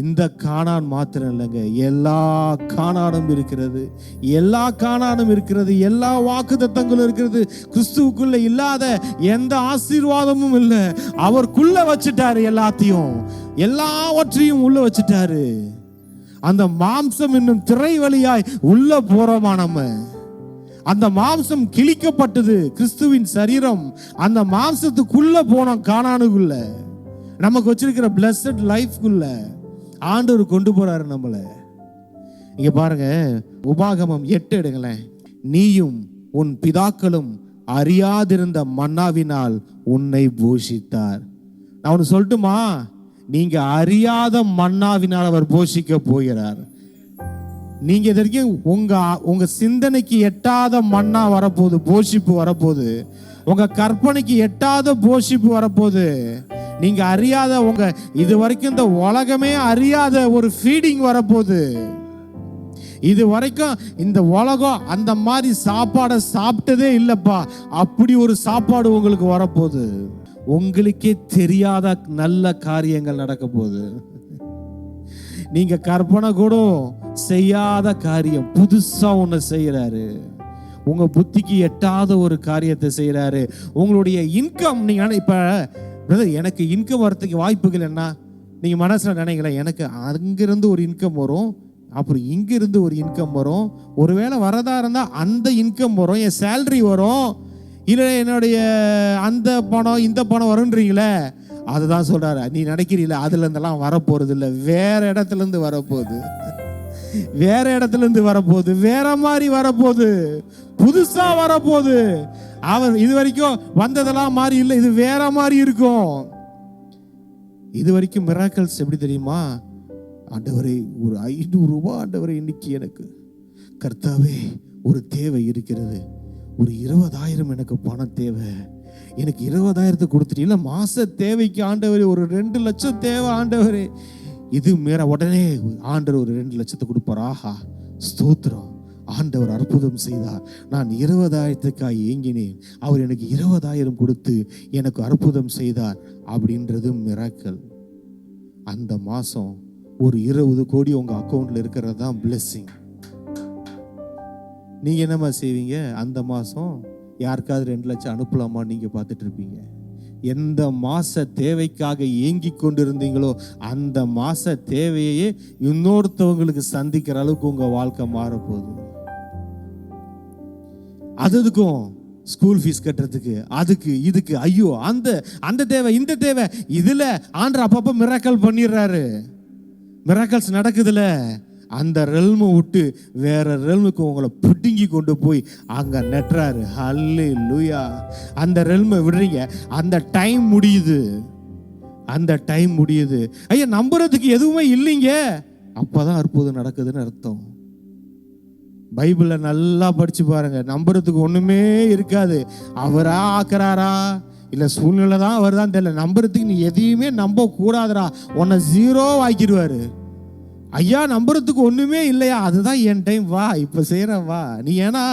இந்த கானான் மாத்திரம் இல்லைங்க, எல்லா கானானும் இருக்கிறது, எல்லா கானானும் இருக்கிறது, எல்லா வாக்குத்தத்தங்களும் இருக்கிறது. கிறிஸ்துவுக்குள்ள இல்லாத எந்த ஆசீர்வாதமும் இல்லை. அவருக்குள்ள வச்சுட்டாரு, எல்லாவற்றையும் உள்ள வச்சுட்டாரு. அந்த மாம்சம் என்னும் திரை வழியாய் உள்ள போறோமா நம்ம? அந்த மாம்சம் கிழிக்கப்பட்டது, கிறிஸ்துவின் சரீரம். அந்த மாம்சத்துக்குள்ள போனோம், கானானுக்குள்ள, நமக்கு வச்சிருக்கிற பிளஸட் லைஃப்குள்ள ஆண்டவர் கொண்டு போறாரு நம்மள. இங்க பாருங்க, உபாகமம் 8 எடுங்களேன். நீயும் உன் பிதாக்களும் அறியாதிருந்த மன்னாவினால் உன்னை போஷித்தார். நான் ஒன்று சொல்லட்டுமா? நீங்க அறியாத மன்னாவினால் அவர் போஷிக்க போகிறார். நீங்க இது வரைக்கும் உங்க சிந்தனைக்கு எட்டாத மன்னா வரப்போகுது, போஷிப்பு வரப்போகுது. உங்க கற்பனைக்கு எட்டாத போஷிப்பு வரப்போகுது. நீங்க அறியாத, உங்க இது வரைக்கும் இந்த உலகமே அறியாத ஒரு ஃபீடிங் வரப்போகுது. இது வரைக்கும் இந்த உலகம் அந்த மாதிரி சாப்பாடை சாப்பிட்டதே இல்லப்பா, அப்படி ஒரு சாப்பாடு உங்களுக்கு வரப்போகுது. உங்களுக்கே தெரியாத நல்ல காரியங்கள் நடக்க போகுது. நீங்க கற்பனை கூட செய்யாத காரியம் புதுசா ஒண்ணு செய்யறாரு. உங்க புத்திக்கு எட்டாத ஒரு காரியத்தை செய்யறாரு. உங்களுடைய இன்கம், நீங்க இப்ப பிரதர் எனக்கு இன்கம் வரத்துக்கு வாய்ப்புகள் என்ன? நீங்கள் மனசில் நினைக்கல, எனக்கு அங்கிருந்து ஒரு இன்கம் வரும், அப்புறம் இங்கிருந்து ஒரு இன்கம் வரும், ஒருவேளை வரதா இருந்தால் அந்த இன்கம் வரும், என் சேலரி வரும், இல்லை என்னுடைய அந்த பணம் இந்த பணம் வரும்ன்றீங்களே. அதுதான் சொல்கிறாரு, நீ நினைக்கிறீங்களே அதுலேருந்தெல்லாம் வரப்போகிறது இல்லை, வேற இடத்துலேருந்து வரப்போகுது, வேற இடத்துலேருந்து வரப்போகுது, வேற மாதிரி வரப்போகுது, புதுசா வரப்போகுது. அவர் இது வரைக்கும் வந்ததெல்லாம் மாதிரி இல்லை, இது வேற மாதிரி இருக்கும். இது வரைக்கும் மிராக்கிள்ஸ் எப்படி தெரியுமா? ஆண்டவரே ஒரு 500 ரூபாய் ஆண்டவரே இன்னைக்கு எனக்கு கர்த்தாவே ஒரு தேவை இருக்கிறது, ஒரு 20,000 எனக்கு பணம் தேவை, எனக்கு 20,000 கொடுத்துட்டீங்களா, மாச தேவைக்கு ஆண்டவரே ஒரு 2 லட்சம் தேவை ஆண்டவரே, இது மேற உடனே ஆண்டவர் ஒரு 2 லட்சத்தை கொடுப்பார். ஆஹா ஸ்தோத்திரம், ஆண்டவர் அற்புதம் செய்தார். நான் 20,000க்காக ஏங்கினேன், அவர் எனக்கு 20,000 கொடுத்து எனக்கு அற்புதம் செய்தார் அப்படின்றது மிராக்கிள். அந்த மாசம் ஒரு 20 கோடி உங்க அக்கௌண்ட்ல இருக்கிறது தான் பிளெஸிங். நீங்க என்னமா செய்வீங்க? அந்த மாசம் யாருக்காவது 2 லட்சம் அனுப்பலாமா நீங்க பார்த்துட்டு இருப்பீங்க. எந்த மாச தேவைக்காக ஏங்கி கொண்டிருந்தீங்களோ அந்த மாச தேவையே இன்னொருத்தவங்களுக்கு சந்திக்கிற அளவுக்கு உங்க வாழ்க்கை மாறப்போகுது. அதுக்கும் ஸ்கூல் ஃபீஸ் கட்டுறதுக்கு, அதுக்கு இதுக்கு, ஐயோ அந்த தேவை இந்த தேவை, இதுல ஆண்டவர் அப்பப்போ மிராக்கல் பண்ணிடுறாரு. மிராக்கல்ஸ் நடக்குதுல, அந்த ரெல்மை விட்டு வேற ரெல்முக்கு உங்களை பிடுங்கி கொண்டு போய் அங்க நெட்டுறாரு. ஹல்லேலூயா. அந்த ரெல்மை விடுறீங்க, அந்த டைம் முடியுது, அந்த டைம் முடியுது. ஐயா நம்புறதுக்கு எதுவுமே இல்லைங்க, அப்பதான் அற்புதம் நடக்குதுன்னு அர்த்தம். பைபிளை நல்லா படிச்சு பாருங்க, நம்புறதுக்கு ஒண்ணுமே இருக்காது. அவரா ஆக்குறாரா இல்ல சூழ்நிலை தான் அவர்தான் தெரியல. நம்புறதுக்கு நீ எதையுமே நம்ப கூடாதுடா, உன்னை 0 ஆக்கிடுவாரு. ஐயா நம்புறதுக்கு ஒண்ணுமே இல்லையா, அதுதான் என் டைம், வா இப்ப செய்யற வா நீ. ஏன்னா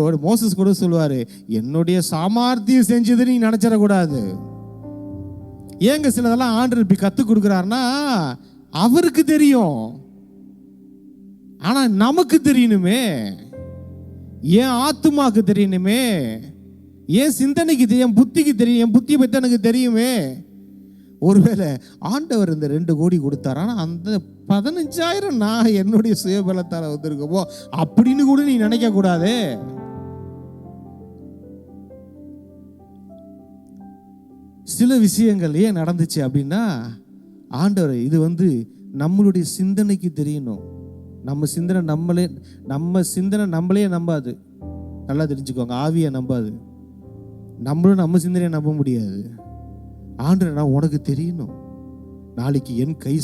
ஒரு மோசஸ் கூட சொல்லுவாரு, என்னுடைய சாமர்த்தியம் செஞ்சது நீ நினைச்சிடக்கூடாது. ஏங்க சிலதெல்லாம் ஆண்டவர் இப்படி கத்து கொடுக்குறாருன்னா அவருக்கு தெரியும், ஆனா நமக்கு தெரியணுமே, என் ஆத்துமாக்கு தெரியணுமே, என் சிந்தனைக்கு தெரியும், என் புத்திக்கு தெரியும், என் புத்தியை பத்தி எனக்கு தெரியுமே. ஒருவேளை ஆண்டவர் இந்த 2 கோடி கொடுத்தார், ஆனா அந்த 15,000 நான் என்னுடைய சுயபலத்தால வந்திருக்கோ அப்படின்னு கூட நீ நினைக்க கூடாது. சில விஷயங்கள் ஏன் நடந்துச்சு அப்படின்னா, ஆண்டவர் இது நம்மளுடைய சிந்தனைக்கு தெரியணும். நம்ம சிந்தனை நம்மளே நம்பாது. நல்லா தெரிஞ்சுக்கோங்க, ஆவியை நம்பாது. நம்மளும் நம்ம சிந்தனையை நம்ப முடியாது. ஆண்டவர் நான் உனக்கு தெரியணும். நாளைக்கு என் கை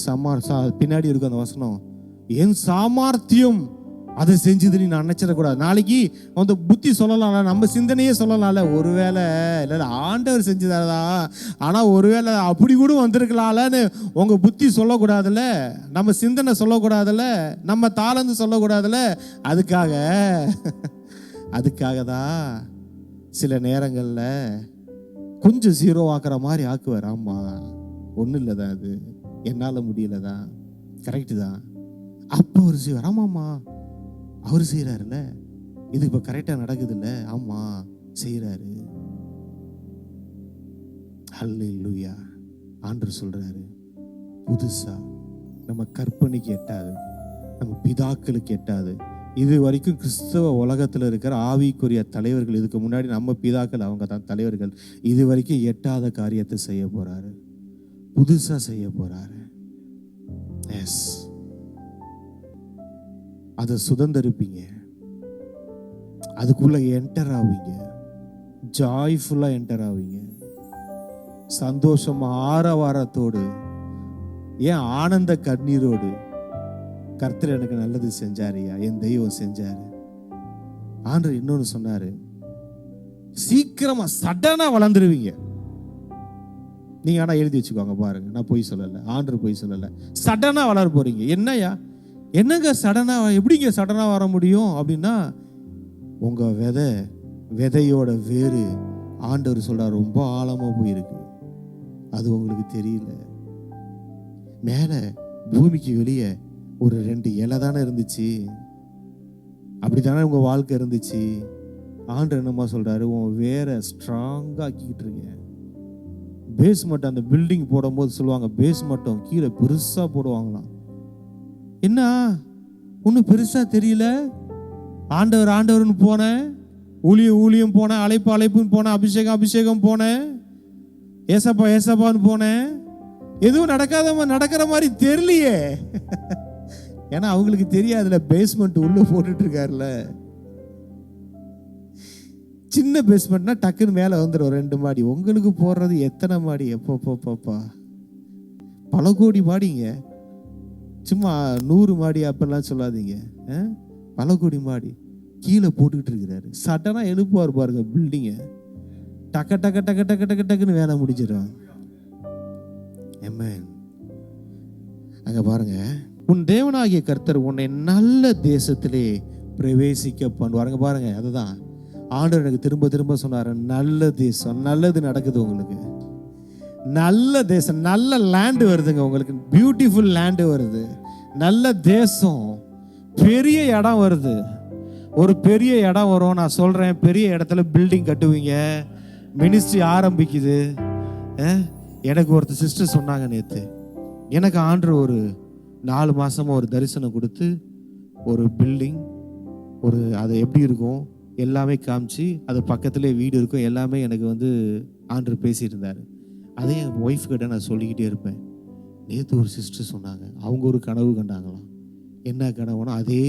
பின்னாடி இருக்கும் அந்த வசனம், என் சாமர்த்தியம் அதை செஞ்சது நீ நான் நினைச்சிடக்கூடாது. நாளைக்கு அந்த புத்தி சொல்லலாம்ல, நம்ம சிந்தனையே சொல்லலாம்ல, ஒருவேளை இல்லை ஆண்டவர் செஞ்சதாதா, ஆனால் ஒருவேளை அப்படி கூட வந்திருக்கலாம்லன்னு உங்க புத்தி சொல்லக்கூடாதுல்ல, நம்ம சிந்தனை சொல்லக்கூடாதுல்ல, நம்ம தாளந்து சொல்லக்கூடாதுல்ல. அதுக்காக தான் சில நேரங்களில் கொஞ்சம் 0 ஆக்குற மாதிரி ஆக்குவார். ஆமா ஒன்றும் இல்லை தான், அது என்னால் முடியல தான், கரெக்டு தான். அப்போ அவர் செய்வார், ஆமாம்மா அவர் செய்கிறாருல்ல, இது இப்போ கரெக்டாக நடக்குது இல்லை, ஆமாம் செய்கிறாரு. ஹல்லேலூயா. ஆண்டவர் சொல்கிறாரு, புதுசா நம்ம கற்பனைக்கு எட்டாது, நம்ம பிதாக்களுக்கு எட்டாது. இது வரைக்கும் கிறிஸ்தவ உலகத்தில் இருக்கிற ஆவிக்குரிய தலைவர்கள், இதுக்கு முன்னாடி நம்ம பிதாக்கள் அவங்க தான் தலைவர்கள், இது வரைக்கும் எட்டாத காரியத்தை செய்ய போறாரு, புதுசா செய்ய போறாரு. எஸ், அதை சுதந்திரிப்பீங்க, அதுக்குள்ள என்டர் ஆவீங்க, ஜாய்ஃபுல்லா என்டர் ஆவீங்க, சந்தோஷமா ஆரவாரத்தோடு, ஏன் ஆனந்த கண்ணீரோடு, கர்த்தர் எனக்கு நல்லது செஞ்சாரியா, என் தெய்வம் செஞ்சாரு. ஆண்டவர் இன்னொன்னு சொன்னாரு, சீக்கிரமா சடனா வளர்ந்துருவீங்க. நீங்க ஆனா எழுதி வச்சுக்கோங்க பாருங்க, நான் பொய் சொல்லல, ஆண்டவர் பொய் சொல்லல, சடனா வளர போறீங்க. என்னங்க சடனா, எப்படிங்க சடனா வர முடியும் அப்படின்னா, உங்க விதையோட வேறு ஆண்டவர் சொல்றாரு ரொம்ப ஆழமா போயிருக்கு, அது உங்களுக்கு தெரியல. மேல பூமிக்கு வெளியே ஒரு 2 இலை தானே இருந்துச்சு, அப்படித்தானே உங்க வாழ்க்கை இருந்துச்சு. ஆண்டவர் என்னமா சொல்றாரு, உன் வேற ஸ்ட்ராங்கா ஆக்கிக்கிட்டு இருக்க, பேஸ்மெண்ட் அந்த பில்டிங் போடும்போது சொல்லுவாங்க, பேஸ்மெண்ட்டும் கீழே பெருசாக போடுவாங்களாம். என்ன ஒன்றும் பெருசாக தெரியல, ஆண்டவர் ஆண்டவர்னு போனேன், ஊழியம் போனேன், அழைப்புன்னு போனேன், அபிஷேகம் போனேன், ஏசப்பான்னு போனேன், எதுவும் நடக்கிற மாதிரி தெரியலையே. ஏன்னா அவங்களுக்கு தெரியாதுல, பேஸ்மெண்ட் உள்ள போட்டுட்டு இருக்காருல. சின்ன பேஸ்மெண்ட்னா டக்குன்னு மேலே வந்துடும் 2 மாடி. உங்களுக்கு போடுறது எத்தனை மாடி? எப்பப்பா பல கோடி மாடிங்க. சும்மா 100 மாடி அப்பெல்லாம் சொல்லாதீங்க, பல கோடி மாடி கீழே போட்டுக்கிட்டு இருக்கிறாரு. சடனாக எழுப்புவார் பாருங்க பில்டிங்கை, டக்க டக்க டக்க டக்க டக்க டக்குன்னு வேலை முடிச்சிடும். ஆமென். அங்க பாருங்க, உன் தேவனாகிய கர்த்தர் உன்னை நல்ல தேசத்திலே பிரவேசிக்க பண்ணுவாருங்க. பாருங்க, அதுதான் ஆண்டவர் எனக்கு திரும்ப திரும்ப சொன்னாரு, நல்ல தேசம், நல்லது நடக்குது உங்களுக்கு, நல்ல தேசம், நல்ல லேண்டு வருதுங்க உங்களுக்கு, பியூட்டிஃபுல் லேண்டு வருது, நல்ல தேசம், பெரிய இடம் வருது. ஒரு பெரிய இடம் வரும், நான் சொல்றேன், பெரிய இடத்துல பில்டிங் கட்டுவீங்க, மினிஸ்ட்ரி ஆரம்பிக்குது. எனக்கு ஒருத்தர் சிஸ்டர் சொன்னாங்க நேற்று, எனக்கு ஆண்டவர் ஒரு 4 மாசமா ஒரு தரிசனம் கொடுத்து ஒரு பில்டிங், ஒரு அது எப்படி இருக்கும் எல்லாமே காமிச்சு, அது பக்கத்துலேயே வீடு இருக்கும், எல்லாமே எனக்கு ஆண்டவர் பேசிட்டு இருந்தார். அதே என் ஒய்ஃப் கிட்ட நான் சொல்லிக்கிட்டே இருப்பேன். நேற்று ஒரு சிஸ்டர் சொன்னாங்க, அவங்க ஒரு கனவு கண்டாங்களாம். என்ன கனவுனா, அதே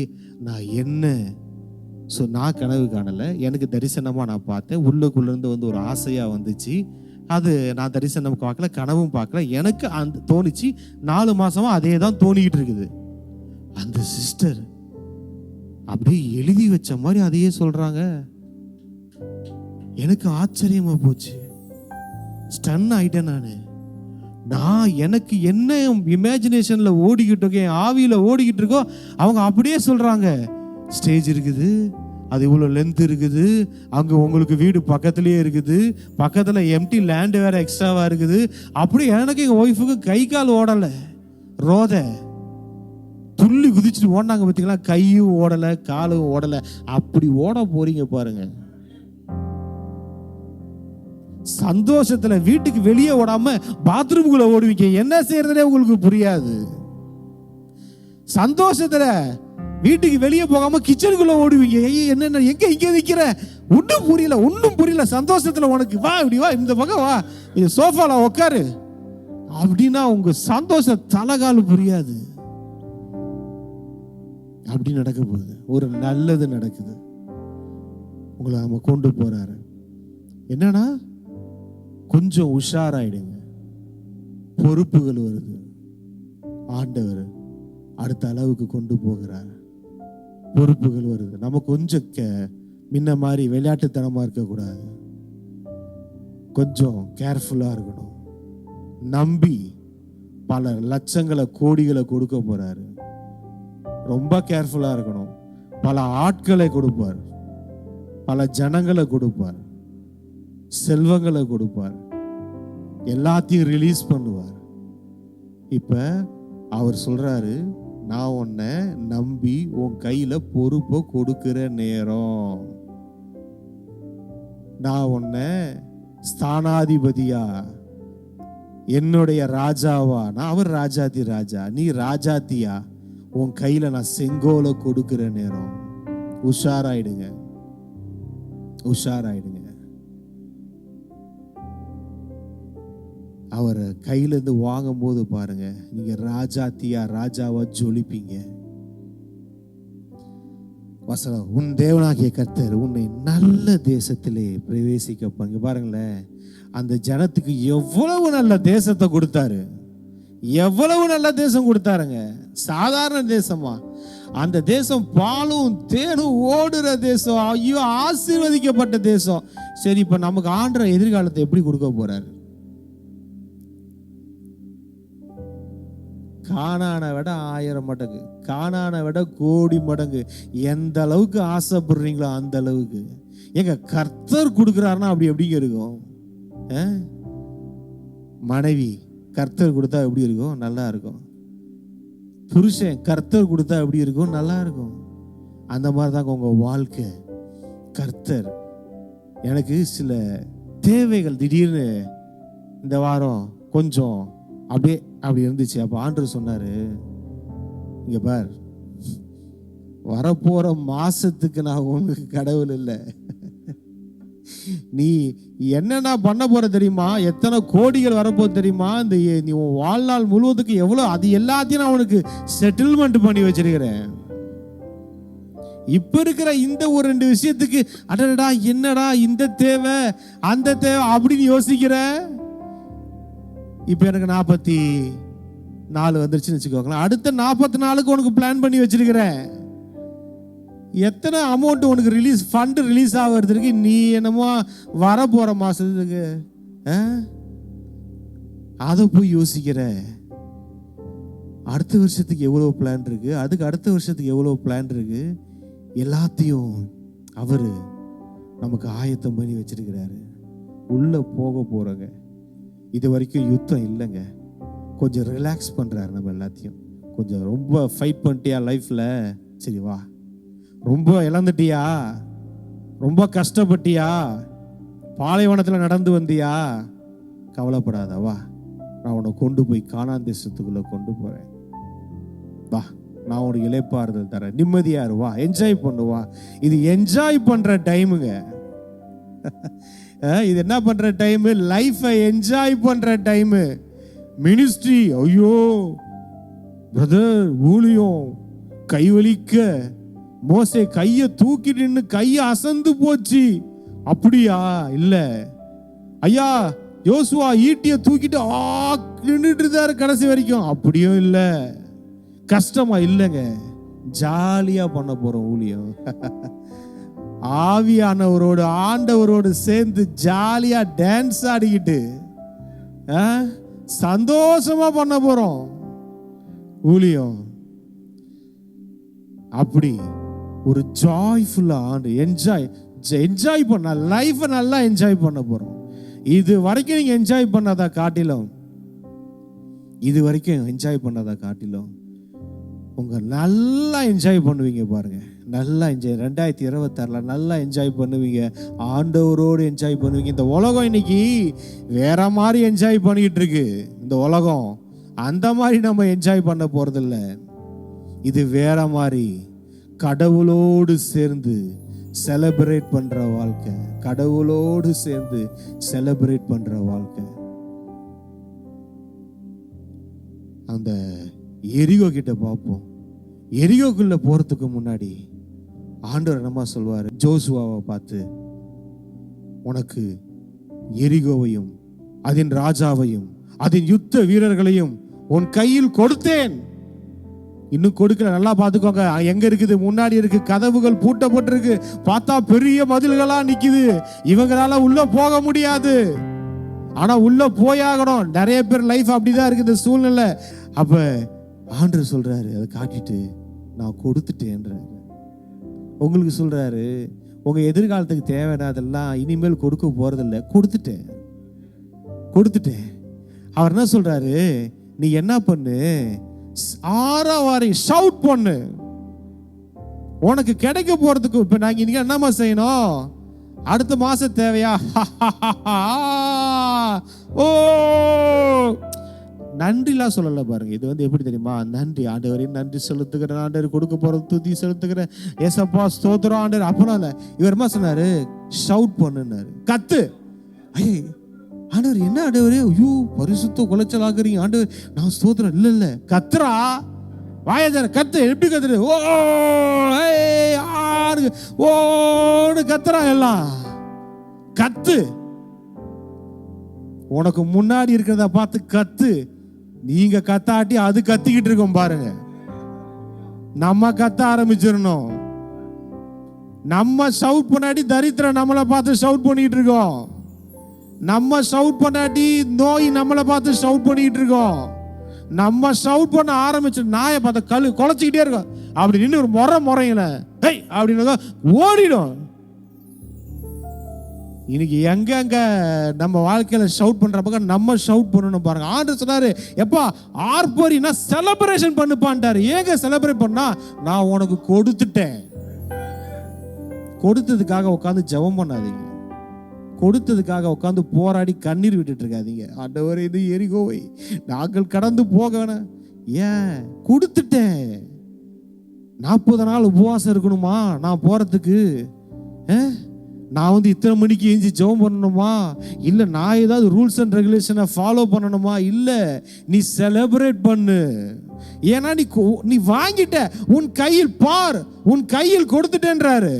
நான் கனவு காணலை, எனக்கு தரிசனமாக நான் பார்த்தேன், உள்ளுக்குள்ளேருந்து ஒரு ஆசையாக வந்துச்சு. அது நான் தரிசனம் பார்க்கல, கனவும் பார்க்கல, எனக்கு அந்த தோணிச்சு. 4 மாசமா அதே தான் தோணிக்கிட்டு இருக்குது. அந்த சிஸ்டர் அப்படியே எழுதி வச்ச மாதிரி அதையே சொல்றாங்க. எனக்கு ஆச்சரியமா போச்சு, ஸ்டன் ஆயிட்டேன் நான் எனக்கு என்ன இமேஜினேஷன்ல ஓடிக்கிட்டு இருக்கேன், ஆவியில ஓடிக்கிட்டு இருக்கோ, அவங்க அப்படியே சொல்றாங்க. ஸ்டேஜ் இருக்குது, அது இவ்வளோ லென்த் இருக்குது, அங்கே உங்களுக்கு வீடு பக்கத்துலேயே இருக்குது, பக்கத்தில் எம்டி லேண்டு வேற எக்ஸ்ட்ராவாக இருக்குது. அப்படி எனக்கு எங்கள் ஒய்ஃபுக்கு கை கால் ஓடலை, ரோத துள்ளி குதிச்சுட்டு ஓடினாங்க பார்த்தீங்களா, கையும் ஓடலை காலும் ஓடலை. அப்படி ஓட போறீங்க பாருங்க. சந்தோஷத்துல வீட்டுக்கு வெளியே ஓடாம பாத்ரூமுக்குள்ள ஓடுவீங்க, என்ன செய்யறதுனே உங்களுக்கு புரியாது. சந்தோஷத்துல வீட்டுக்கு வெளியே போகாம கிச்சனுக்குள்ள ஓடுவீங்க, என்ன எங்க இங்க நிக்கிற, ஒன்னும் புரியல. சந்தோஷத்துல உனக்கு வா, இப்படி வா, இந்த பக்கம் வா, இது சோஃபால உட்காரு அப்படின்னா உங்க சந்தோஷம் தலைகால் புரியாது. அப்படி நடக்க போகுது, ஒரு நல்லது நடக்குது, உங்களை நம்ம கொண்டு போறாரு. என்னன்னா கொஞ்சம் உஷாராயிடுங்க, பொறுப்புகள் வருது, ஆண்டவர் அடுத்த அளவுக்கு கொண்டு போகிறார். பொறுப்புகள் வருது, நம்ம கொஞ்சம் முன்ன மாதிரி விளையாட்டுத்தனமா இருக்கக்கூடாது, கொஞ்சம் கேர்ஃபுல்லா இருக்கணும். நம்பி பல லட்சங்களை கோடிகளை கொடுக்க போறாரு, ரொம்ப கேர்ஃபுல்லா இருக்கணும். பல ஆட்களை கொடுப்பார், பல ஜனங்களை கொடுப்பார், செல்வங்களை கொடுப்பார், எல்லாத்தையும் ரிலீஸ் பண்ணுவார். இப்ப அவர் சொல்றாரு, நான் உன்னை நம்பி உன் கையில பொறுப்பை கொடுக்கிற நேரம், நான் உன்னை ஸ்தானாதிபதியா, என்னுடைய ராஜாவா, நான் அவர் ராஜாதி ராஜா, நீ ராஜாத்தியா, உன் கையில நான் செங்கோலை கொடுக்கிற நேரம். உஷாராயிடுங்க, உஷாராயிடுங்க. அவர் கையிலேருந்து வாங்கும் போது பாருங்க, நீங்க ராஜாத்தியா ராஜாவா ஜொலிப்பீங்க. வசனம், உன் தேவனாகிய கர்த்தர் உன்னை நல்ல தேசத்திலே பிரவேசிக்க பங்கு. பாருங்களேன், அந்த ஜனத்துக்கு எவ்வளவு நல்ல தேசத்தை கொடுத்தாரு, எவ்வளவு நல்ல தேசம் கொடுத்தாருங்க. சாதாரண தேசமா? அந்த தேசம் பாலும் தேனும் ஓடுற தேசம். ஐயோ, ஆசீர்வதிக்கப்பட்ட தேசம். சரி, இப்ப நமக்கு ஆண்டவர் எதிர்காலத்தை எப்படி கொடுக்க போறாரு? கானானை விட 1000 மடங்கு, கானானை விட கோடி மடங்கு. எந்த அளவுக்கு ஆசைப்படுறீங்களோ அந்த அளவுக்கு. எங்க கர்த்தர் கொடுக்குறாருன்னா அப்படி எப்படிங்க இருக்கும்? மனைவி கர்த்தர் கொடுத்தா எப்படி இருக்கும்? நல்லா இருக்கும். புருஷன் கர்த்தர் கொடுத்தா எப்படி இருக்கும்? நல்லா இருக்கும். அந்த மாதிரி தாங்க உங்க வாழ்க்கை. கர்த்தர் எனக்கு சில தேவைகள் திடீர்னு இந்த வாரம் கொஞ்சம் அப்படியே அப்படி இருந்துச்சு. அப்போ ஆண்டவர் சொன்னார், இங்கே பார், வரப்போகிற மாதத்துக்கு நான் உனக்கு கடவுள் இல்லை. நீ என்னென்ன பண்ண போற தெரியுமா? எத்தனை கோடிகள் வரப்போது தெரியுமா? இந்த நீ உன் வாழ்நாள் முழுவதுக்கு எவ்வளோ, அது எல்லாத்தையும் நான் உனக்கு செட்டில்மெண்ட் பண்ணி வச்சிருக்கிறேன். இப்ப இருக்கிற இந்த ஒரு 2 விஷயத்துக்கு அடடா என்னடா இந்த தேவை அந்த தேவை அப்படின்னு யோசிக்கிற. இப்ப எனக்கு 44 வந்துருச்சுன்னு வச்சுக்கோங்களேன். அடுத்த 44க்கு உனக்கு பிளான் பண்ணி வச்சிருக்கிறேன். எத்தனை அமௌண்ட் உனக்கு ஃபண்ட் ரிலீஸ் ஆகிறதுக்கு நீ என்னமோ வரப்போற மாசத்துக்கு அதை போய் யோசிக்கிற. அடுத்த வருஷத்துக்கு எவ்வளோ பிளான் இருக்கு, அதுக்கு அடுத்த வருஷத்துக்கு எவ்வளோ பிளான் இருக்கு, எல்லாத்தையும் அவரு நமக்கு ஆயத்தம் பண்ணி வச்சிருக்கிறாரு. உள்ள போக போறங்க. இது வரைக்கும் யுத்தம் இல்லைங்க. கொஞ்சம் ரிலாக்ஸ் பண்றாரு நம்ம எல்லாத்தையும். கொஞ்சம் ரொம்ப ஃபைட் பண்ணிட்டியா லைஃப்ல, சரி வா. ரொம்ப இழந்துட்டியா, ரொம்ப கஷ்டப்பட்டியா, பாலைவனத்தில் நடந்து வந்தியா, கவலைப்படாத வா, நான் உன்னை கொண்டு போய் கானான் தேசத்துக்குள்ள கொண்டு போறேன். வா, நான் உனக்கு இளைப்பாறுதல் தரேன், நிம்மதியா இரு, வா, என்ஜாய் பண்ணுவா. இது என்ஜாய் பண்ற டைமுங்க. இது என்ன பண்ற டைம்? லைஃபை என்ஜாய் பண்ற டைம். மினிஸ்ட்ரி, ஐயோ பிரதர், ஊழியம் கைவலிக்க மோசே கையை தூக்கிட்டு நின்று கையை அசந்து போச்சு. அப்படியா? இல்ல ஐயா, யோசுவா ஈட்டியை தூக்கிட்டு நின்றுட்டு இருந்தாரு கடைசி வரைக்கும். அப்படியும் இல்ல. கஷ்டமா இல்லைங்க, ஜாலியா பண்ண போறோம் ஊழியம். ஆவியானவரோடு ஆண்டவரோடு சேர்ந்து ஜாலியா டான்ஸ் ஆடிக்கிட்டு சந்தோஷமா பண்ண போறோம் ஊழியம். அப்படி ஒரு ஜாய்ஃபுல்லா ஆண்டு என்ஜாய் பண்ண லைஃபை நல்லா என்ஜாய் பண்ண போறோம். இது வரைக்கும் நீங்க என்ஜாய் பண்ணாதா காட்டிலும், இது வரைக்கும் என்ஜாய் பண்ணாதா காட்டிலும் உங்க நல்லா என்ஜாய் பண்ணுவீங்க பாருங்க. நல்லா என்ஜாய் 2026 நல்லா என்ஜாய் பண்ணுவீங்க. ஆண்டவரோடு என்ஜாய் பண்ணுவீங்க. இந்த உலகம் இன்னைக்கு வேற மாதிரி என்ஜாய் பண்ணிட்டு இருக்கு. இந்த உலகம் அந்த மாதிரி நம்ம என்ஜாய் பண்ண போறதில்ல. இது வேற மாதிரி கடவுளோடு சேர்ந்து செலிப்ரேட் பண்ற வாழ்க்கை. கடவுளோடு சேர்ந்து செலிப்ரேட் பண்ற வாழ்க்கை. அந்த எரிகோ கிட்ட பார்ப்போம். எரிகோக்குள்ள போறதுக்கு முன்னாடி ஆண்டவர் என்னமா சொல்வாரு? ஜோசுவாவை பார்த்து, உனக்கு எரிகோவையும் அதன் ராஜாவையும் அதன் யுத்த வீரர்களையும் உன் கையில் கொடுத்தேன். இன்னும் கொடுக்கல, நல்லா பார்த்துக்கோங்க. எங்க இருக்குது? முன்னாடி இருக்கு. கதவுகள் பூட்டப்பட்டிருக்கு. பார்த்தா பெரிய மதில்களா நிக்குது. இவங்களால உள்ள போக முடியாது. ஆனா உள்ள போயாகணும். நிறைய பேர் லைஃப் அப்படிதான் இருக்குது, இந்த சூழ்நிலை. அப்ப ஆண்டவர் சொல்றாரு, அதை காட்டிட்டு நான் கொடுத்துட்டேன்றாரு. உங்களுக்கு சொல்றாரு, உங்க எதிர்காலத்துக்கு தேவையானதெல்லாம் இனிமேல் கொடுக்க போறதில்லை, கொடுத்துட்டேன். அவர் என்ன சொல்றாரு? நீ என்ன பண்ணு, ஆரவாரி ஷவுட் பண்ணு. உனக்கு கிடைக்க போறதுக்கு இப்ப நாங்க இன்னைக்கு என்னமா செய்யணும்? அடுத்த மாசம் தேவையா? ஓ, நன்றிலாம் சொல்லல பாருங்க. இது எப்படி தெரியுமா? நன்றி ஆண்டவரையும் நன்றி செலுத்துகிறேன், ஆண்டவர் கொடுக்க போறது துதி செலுத்துகிறேன், ஏசப்பா ஸ்தோத்திரம் ஆண்டவர். அப்பலாம் இல்ல, இவர் என்ன சொன்னாரு? ஷவுட் பண்ணுனாரு, கத்து. ஐயே ஆண்டவர், என்ன ஆண்டவரே, ஐயோ பரிசுத்த குலைச்சல் ஆகுறீங்க ஆண்டவர், நான் ஸ்தோத்திரம். இல்ல கத்துறா, வாயதார கத்து. எப்படி கத்துரு? ஓன்னு கத்துறா. எல்லாம் கத்து. உனக்கு முன்னாடி இருக்கிறத பார்த்து கத்து. நீங்க கத்தாட்டி அது கத்திக்கிட்டு இருக்கோம் பாருங்க. நம்ம கத்த ஆரம்பிச்சிடணும். நம்ம ஷவுட் பண்ணாட்டி தரித்திரம் நம்மளை பார்த்து ஷவுட் பண்ணிட்டு இருக்கோம். நம்ம ஷவுட் பண்ணாட்டி நோய் நம்மளை பார்த்து ஷவுட் பண்ணிட்டு இருக்கோம். நம்ம ஷவுட் பண்ண ஆரம்பிச்சு நாயை பார்த்த குலைச்சிக்கிட்டே இருக்கோம். அப்படி நின்று ஒரு முறையில ஹை அப்படின்னு ஓடிடும். இன்னைக்கு எங்க நம்ம வாழ்க்கையில ஷவுட் பண்ற பக்கம் நம்ம ஷவுட் பண்ணணும் பாருங்க. ஆண்டவர் சொன்னாரு, எப்பா ஆர்ப்பரினா செலிப்ரேஷன் பண்ணுப்பான்ட்டாரு. ஏங்க செலிப்ரேட் பண்ணா? நான் உனக்கு கொடுத்துட்டேன். கொடுத்ததுக்காக உட்காந்து ஜெபம் பண்ணாதீங்க. கொடுத்ததுக்காக உட்காந்து போராடி கண்ணீர் விட்டுட்டு இருக்காதீங்க. ஆண்டவரே, இது எரிகோவை நாங்கள் கடந்து போக வேணாம். ஏன்? கொடுத்துட்டேன். 40 நாள் உபவாசம் இருக்கணுமா நான் போறதுக்கு? நான் இத்தனை மணிக்கு எஞ்சி ஜெபம் பண்ணணுமா? இல்லை நான் ஏதாவது ரூல்ஸ் அண்ட் ரெகுலேஷனை ஃபாலோ பண்ணணுமா? இல்லை, நீ செலிப்ரேட் பண்ணு. ஏன்னா நீ வாங்கிட்ட, உன் கையில் பார், உன் கையில் கொடுத்துட்டேன்றாரு.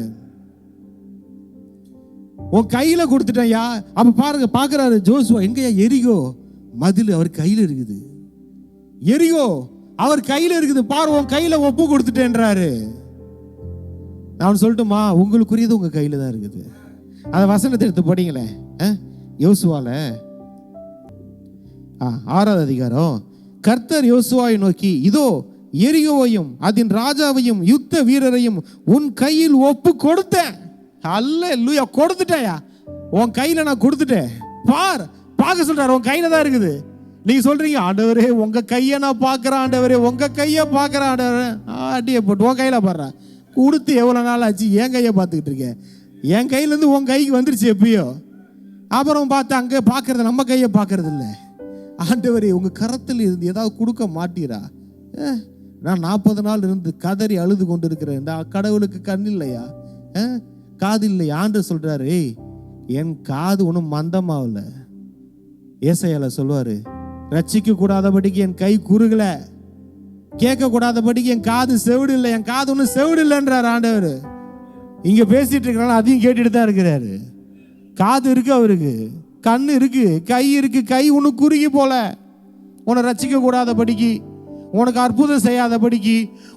உன் கையில கொடுத்துட்டேன்யா. அப்ப பாருங்க, பாக்குறாரு ஜோசுவா, எங்கயா? எரிகோ மதில் அவர் கையில இருக்குது. எரிகோ அவர் கையில இருக்குது, பாரு உன் கையில ஒப்பு கொடுத்துட்டேன்றாரு. நான் சொல்லட்டுமா, உங்களுக்குரியது உங்க கையில தான் இருக்குது. அந்த வசனத்தை எடுத்து படிங்களேன். யோசுவால 6வது அதிகாரம். கர்த்தர் யோசுவாவை நோக்கி, இதோ எரிகோவையும் அதன் ராஜாவையும் யுத்த வீரரையும் உன் கையில் ஒப்பு கொடுத்தேன். அல்லேலூயா, கொடுத்துட்டேயா, உன் கையில நான் கொடுத்துட்டேன். பார், பார்க்க சொல்றாரு, உன் கையில தான் இருக்குது. நீங்க சொல்றீங்க, ஆண்டவரே உங்க கையை நான் பார்க்கிறேன், ஆண்டவரே உங்க கையை பார்க்கிறேன், ஆண்டவரே. அடியே போட்டு உன் கையில பாடுற. கொடுத்து எவ்வளவு நாள் ஆச்சு? என் கையை பார்த்துக்கிட்டு இருக்கேன். என் கையிலேருந்து உன் கைக்கு வந்துருச்சு எப்பயோ. அப்புறம் பார்த்து அங்கே பார்க்கறது நம்ம கையை பார்க்கறது இல்லை. ஆண்டவரே உங்க கரத்தில் இருந்து ஏதாவது கொடுக்க மாட்டீரா? நான் 40 நாள் இருந்து கதறி அழுது கொண்டு இருக்கிறேன். இந்த கடவுளுக்கு கண் இல்லையா? காது இல்லையா? ஆண்டவர் சொல்றாரு, என் காது ஒன்றும் மந்தமாகல. ஏசாயால சொல்லுவாரு, ரட்சிக்க கூடாதபடிக்கு என் கை குறுகல, கேட்க கூடாதபடிக்கு என் காது செவிடு இல்லை. என் காது ஒன்றும் செவிடு இல்லைன்றார் ஆண்டவர். இங்க பேசிட்டு இருக்கிறாங்க, அதையும் கேட்டுட்டு தான் இருக்கிறாரு. காது இருக்கு அவருக்கு, கண்ணு இருக்கு, கை இருக்கு. கை ஒன்று குறுகி போல, உன்னை ரட்சிக்க கூடாதபடிக்கு, உனக்கு அற்புதம் செய்யாதபடிக்கு,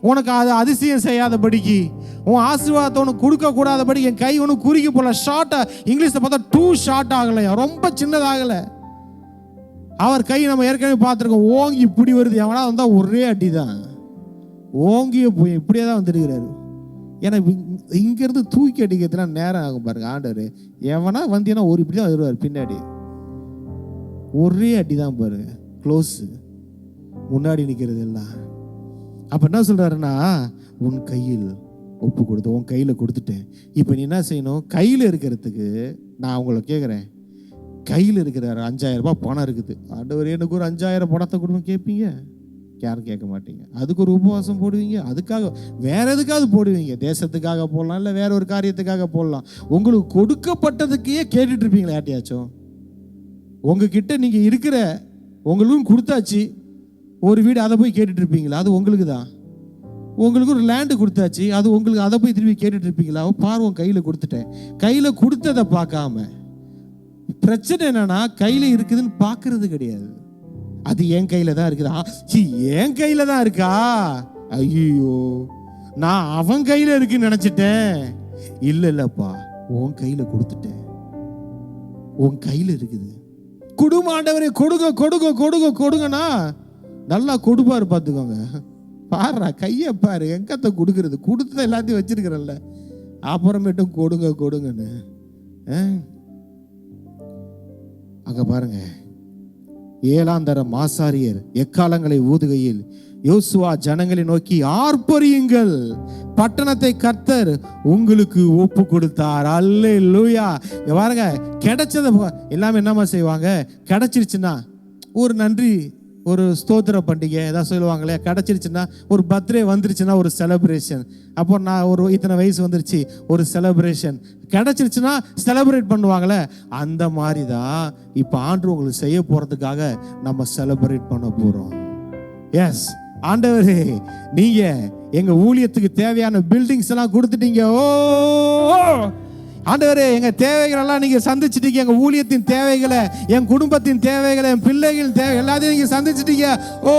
உனக்கு அது அதிசயம் செய்யாதபடிக்கு, உன் ஆசீர்வாதத்தை உனக்கு கொடுக்க கூடாதபடி என் கை ஒன்று குறுகி போல. ஷார்ட்டா, இங்கிலீஷ்ல பார்த்தா டூ ஷார்ட் ஆகலையா, ரொம்ப சின்னதாகல. அவர் கை நம்ம ஏற்கனவே பார்த்துருக்கோம், ஓங்கி இப்படி வருது. எவனா வந்தா ஒரே அடி தான், ஓங்கிய போய் இப்படியே தான் வந்துருக்கிறாரு. ஏன்னா இங்கிருந்து தூக்கி அடிக்கிறதுனா நேரம் ஆகும் பாருங்க. ஆண்டவர் எவனா வந்தீங்கன்னா ஒரு இப்படி தான் வருவார் பின்னாடி, ஒரே அடி தான் பாருங்க, க்ளோஸ், முன்னாடி நிற்கிறது எல்லாம். அப்ப என்ன சொல்றாருன்னா, உன் கையில் ஒப்பு கொடுத்து, உன் கையில கொடுத்துட்டேன். இப்ப நீ என்ன செய்யணும்? கையில இருக்கிறதுக்கு நான் உங்களை கேட்குறேன், கையில் இருக்கிற 5000 ரூபாய் பணம் இருக்குது. ஆண்டவர் எனக்கு ஒரு 5000 பணத்தை கொடுங்க கேட்பீங்க? யாரும் கேட்க மாட்டீங்க. அதுக்கு ஒரு உபவாசம் போடுவீங்க, அதுக்காக வேற எதுக்காவது போடுவீங்க. தேசத்துக்காக போடலாம், இல்லை வேற ஒரு காரியத்துக்காக போடலாம். உங்களுக்கு கொடுக்கப்பட்டதுக்கே கேட்டுட்டு இருப்பீங்களா யார்ட்டையாச்சும்? உங்ககிட்ட நீங்க இருக்கிற உங்களுக்கும் கொடுத்தாச்சு ஒரு வீடு, அதை போய் கேட்டுட்டு இருப்பீங்களா? அது உங்களுக்கு தான். உங்களுக்கு ஒரு லேண்டு கொடுத்தாச்சு, அது உங்களுக்கு, அதை போய் திரும்பி கேட்டுட்டு இருப்பீங்களா? பார்வம் கையில கொடுத்துட்டேன். கையில கொடுத்ததை பார்க்காம, பிரச்சனை என்னன்னா கையில இருக்குதுன்னு பார்க்கறது கிடையாது. அது என் கையில தான் இருக்குதா? என் கையில தான் இருக்கா? ஐயோ, நான் அவன் கையில இருக்குன்னு நினைச்சிட்டேன். இல்லப்பா, உன் கையில கொடுத்துட்டேன், உன் கையில இருக்குது. குடும்ப ஆண்டவரே, கொடுங்க கொடுங்க கொடுங்க கொடுங்கன்னா நல்லா கொடுப்பாரு. பார்த்துக்கோங்க, பாருடா கையை பாரு, எங்கத்த கொடுக்கறது? கொடுத்தத எல்லாத்தையும் வச்சிருக்கிறல்ல, அப்புறமேட்டும் கொடுங்க கொடுங்கன்னு. அங்க பாருங்க, 7ஆம் தரம் ஆசாரியர் எக்காலங்களை ஊதுகையில் யோசுவா ஜனங்களை நோக்கி, ஆர்ப்பரியுங்கள், பட்டணத்தை கர்த்தர் உங்களுக்கு ஒப்பு கொடுத்தார். அல்லேலூயா. பாருங்க, கிடைச்சத எல்லாமே என்னமா செய்வாங்க? கிடைச்சிருச்சுன்னா ஒரு நன்றி, ஒரு ஸ்தோத்திர பண்டிகை ஏதாவது சொல்லுவாங்களே. கிடைச்சிருச்சுன்னா, ஒரு பர்த்டே வந்துருச்சுன்னா ஒரு செலிப்ரேஷன். அப்போ நான் ஒரு இத்தனை வயசு வந்துருச்சு, ஒரு செலிப்ரேஷன். கிடைச்சிருச்சுன்னா செலிப்ரேட் பண்ணுவாங்களே, அந்த மாதிரி தான் இப்போ ஆண்டு உங்களுக்கு செய்ய போறதுக்காக நம்ம செலிப்ரேட் பண்ண போறோம். எஸ் ஆண்டவரே, நீங்க எங்க ஊழியத்துக்கு தேவையான பில்டிங்ஸ் எல்லாம் கொடுத்துட்டீங்க. ஓ ஆண்டவரே, எங்க தேவைகள் எல்லாம் நீங்க சந்திச்சிட்டீங்க. எங்க ஊழியத்தின் தேவைகளை, என் குடும்பத்தின் தேவைகளை, என் பிள்ளைகளின் தேவை எல்லாத்தையும் நீங்க சந்திச்சிட்டீங்க. ஓ